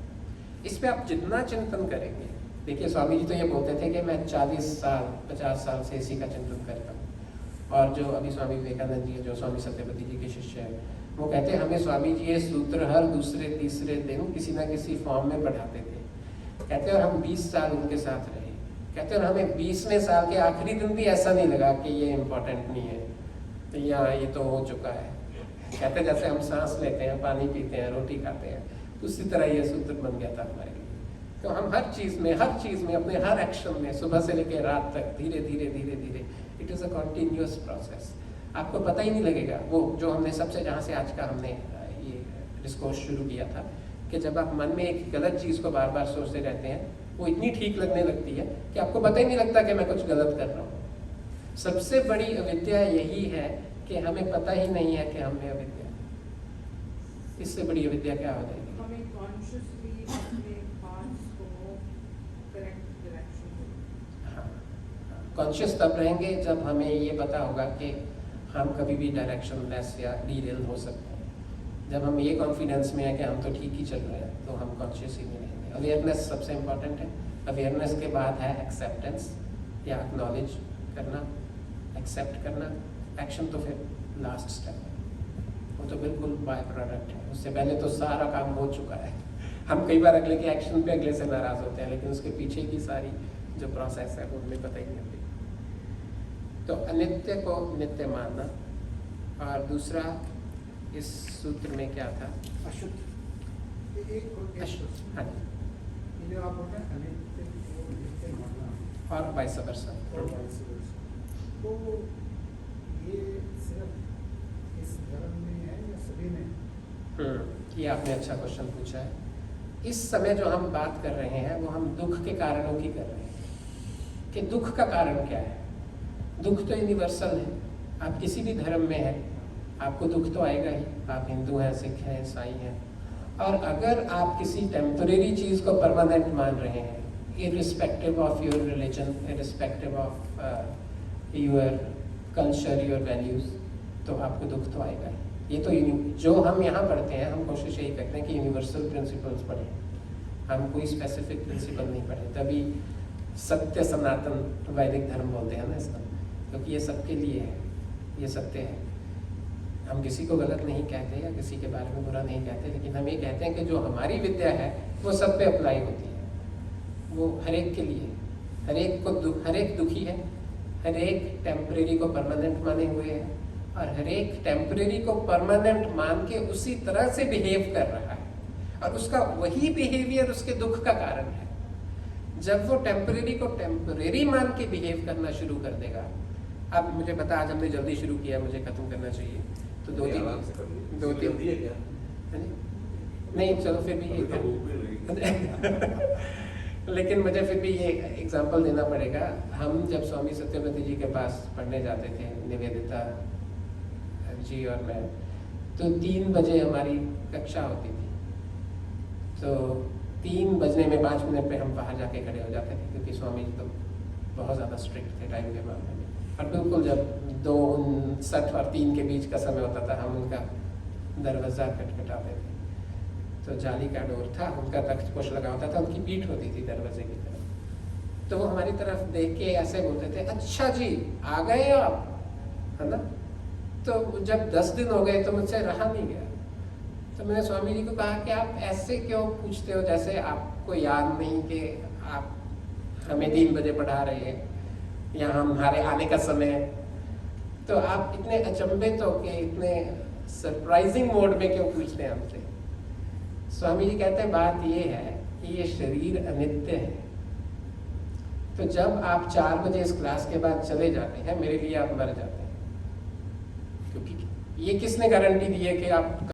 इस पे आप जितना चिंतन करेंगे, देखिए स्वामी जी तो ये बोलते थे कि मैं 40 साल 50 साल से इसी का चिंतन करता हूँ। और जो अभी स्वामी विवेकानंद जी जो स्वामी सत्यपति जी के शिष्य हैं, वो कहते हैं हमें स्वामी जी ये सूत्र हर दूसरे तीसरे दिन किसी ना किसी फॉर्म में पढ़ाते थे। कहते हैं और हम 20 साल उनके साथ रहे। कहते हैं और हमें 20वें साल के आखिरी दिन भी ऐसा नहीं लगा कि ये इम्पोर्टेंट नहीं है या ये तो हो चुका है। कहते हैं जैसे हम सांस लेते हैं, पानी पीते हैं, रोटी खाते हैं, उसी तरह ये सूत्र बन गया था हमारे लिए। तो हम हर चीज़ में अपने हर एक्शन में सुबह से लेकर रात तक धीरे धीरे it is a continuous process. आपको पता ही नहीं लगेगा। वो जो हमने सबसे जहाँ से आज का हमने ये डिस्कोर्स शुरू किया था कि जब आप मन में एक गलत चीज़ को बार बार सोचते रहते हैं, वो इतनी ठीक लगने लगती है कि आपको पता ही नहीं लगता कि मैं कुछ गलत कर रहा हूँ। सबसे बड़ी अविद्या यही है कि हमें पता ही नहीं है कि हमें अविद्या। इससे बड़ी अविद्या क्या हो जाएगी?
हमें कॉन्शियसली अपने पार्ट्स को करेक्ट डायरेक्शन में।
हाँ, कॉन्शियस तब रहेंगे जब हमें ये पता होगा कि हम कभी भी डायरेक्शन लेस या डीरेल हो सकते हैं। जब हम ये कॉन्फिडेंस में है कि हम तो ठीक ही चल रहे हैं, तो हम कॉन्शियस ही नहीं रहेंगे। अवेयरनेस सबसे इम्पॉर्टेंट है। अवेयरनेस के बाद है एक्सेप्टेंस या एक्नॉलेज करना, एक्सेप्ट करना। एक्शन तो फिर लास्ट स्टेप है, वो तो बिल्कुल बाय प्रोडक्ट है। उससे पहले तो सारा काम हो चुका है। हम कई बार अगले के एक्शन पे अगले से नाराज होते हैं, लेकिन उसके पीछे की सारी जो प्रोसेस है वो हमें पता ही नहीं होती। तो अनित्य को नित्य मानना। और दूसरा इस सूत्र में क्या था?
अशुद्ध।
अशुद्ध, हाँ जी।
ये जो आप बोल रहे हैं अनित्य को नित्य मानना
और वाइस वर्सा।
और vice versa, तो ये सिर्फ इस धर्म में है या सभी में?
ये आपने अच्छा क्वेश्चन पूछा है। इस समय जो हम बात कर रहे हैं वो हम दुख के कारणों की कर रहे हैं कि दुख का कारण क्या है। दुख तो यूनिवर्सल है। आप किसी भी धर्म में हैं, आपको दुख तो आएगा ही। आप हिंदू हैं, सिख हैं, ईसाई हैं। और अगर आप किसी टेम्परेरी चीज़ को परमानेंट मान रहे हैं, irrespective of your religion, irrespective of your culture, your values, तो आपको दुख तो आएगा ही। ये तो जो हम यहाँ पढ़ते हैं, हम कोशिश यही करते हैं कि यूनिवर्सल प्रिंसिपल्स पढ़ें, हम कोई स्पेसिफिक प्रिंसिपल नहीं पढ़े। तभी सत्य सनातन वैदिक धर्म बोलते हैं ना इसका, क्योंकि ये सबके लिए है, ये सत्य है। हम किसी को गलत नहीं कहते या किसी के बारे में बुरा नहीं कहते, लेकिन हम ये कहते हैं कि जो हमारी विद्या है वो सब पे अप्लाई होती है। वो हर एक के लिए, हर एक दुखी है, हर एक टेम्परेरी को परमानेंट माने हुए है, और हर एक टेम्परेरी को परमानेंट मान के उसी तरह से बिहेव कर रहा है, और उसका वही बिहेवियर उसके दुख का कारण है। जब वो टेम्परेरी को टेम्परेरी मान के बिहेव करना शुरू कर देगा। अब मुझे पता आज हमने जल्दी शुरू किया, मुझे खत्म करना चाहिए, तो दो तीन नहीं, चलो फिर भी लेकिन मुझे फिर भी ये एग्जांपल देना पड़ेगा। हम जब स्वामी सत्यपति जी के पास पढ़ने जाते थे, निवेदिता जी और मैं, तो 3 बजे हमारी कक्षा होती थी। तो 3 बजने में 5 मिनट पे हम बाहर जाके खड़े हो जाते थे, क्योंकि स्वामी जी तो बहुत ज़्यादा स्ट्रिक्ट थे टाइम के मामले में। और बिल्कुल जब 2:59 और 3 के बीच का समय होता था, हम उनका दरवाज़ा खटखटाते थे। तो जाली का डोर था, उनका तख्त पोश लगा होता था, उनकी पीठ होती थी दरवाजे की तरफ। तो वो हमारी तरफ देख के ऐसे बोलते थे, अच्छा जी आ गए आप, है ना। तो जब 10 दिन हो गए तो मुझसे रहा नहीं गया। तो मैंने स्वामी जी को कहा कि आप ऐसे क्यों पूछते हो, जैसे आपको याद नहीं कि आप हमें 3 बजे पढ़ा रहे हैं या हमारे आने का समय है। तो आप इतने अचंभित हो के, इतने सरप्राइजिंग मोड में क्यों पूछते हैं हमसे। स्वामी जी कहते हैं बात ये है कि ये शरीर अनित्य है। तो जब आप 4 बजे इस क्लास के बाद चले जाते हैं, मेरे लिए आप मर जाते हैं, क्योंकि ये किसने गारंटी दी है कि आप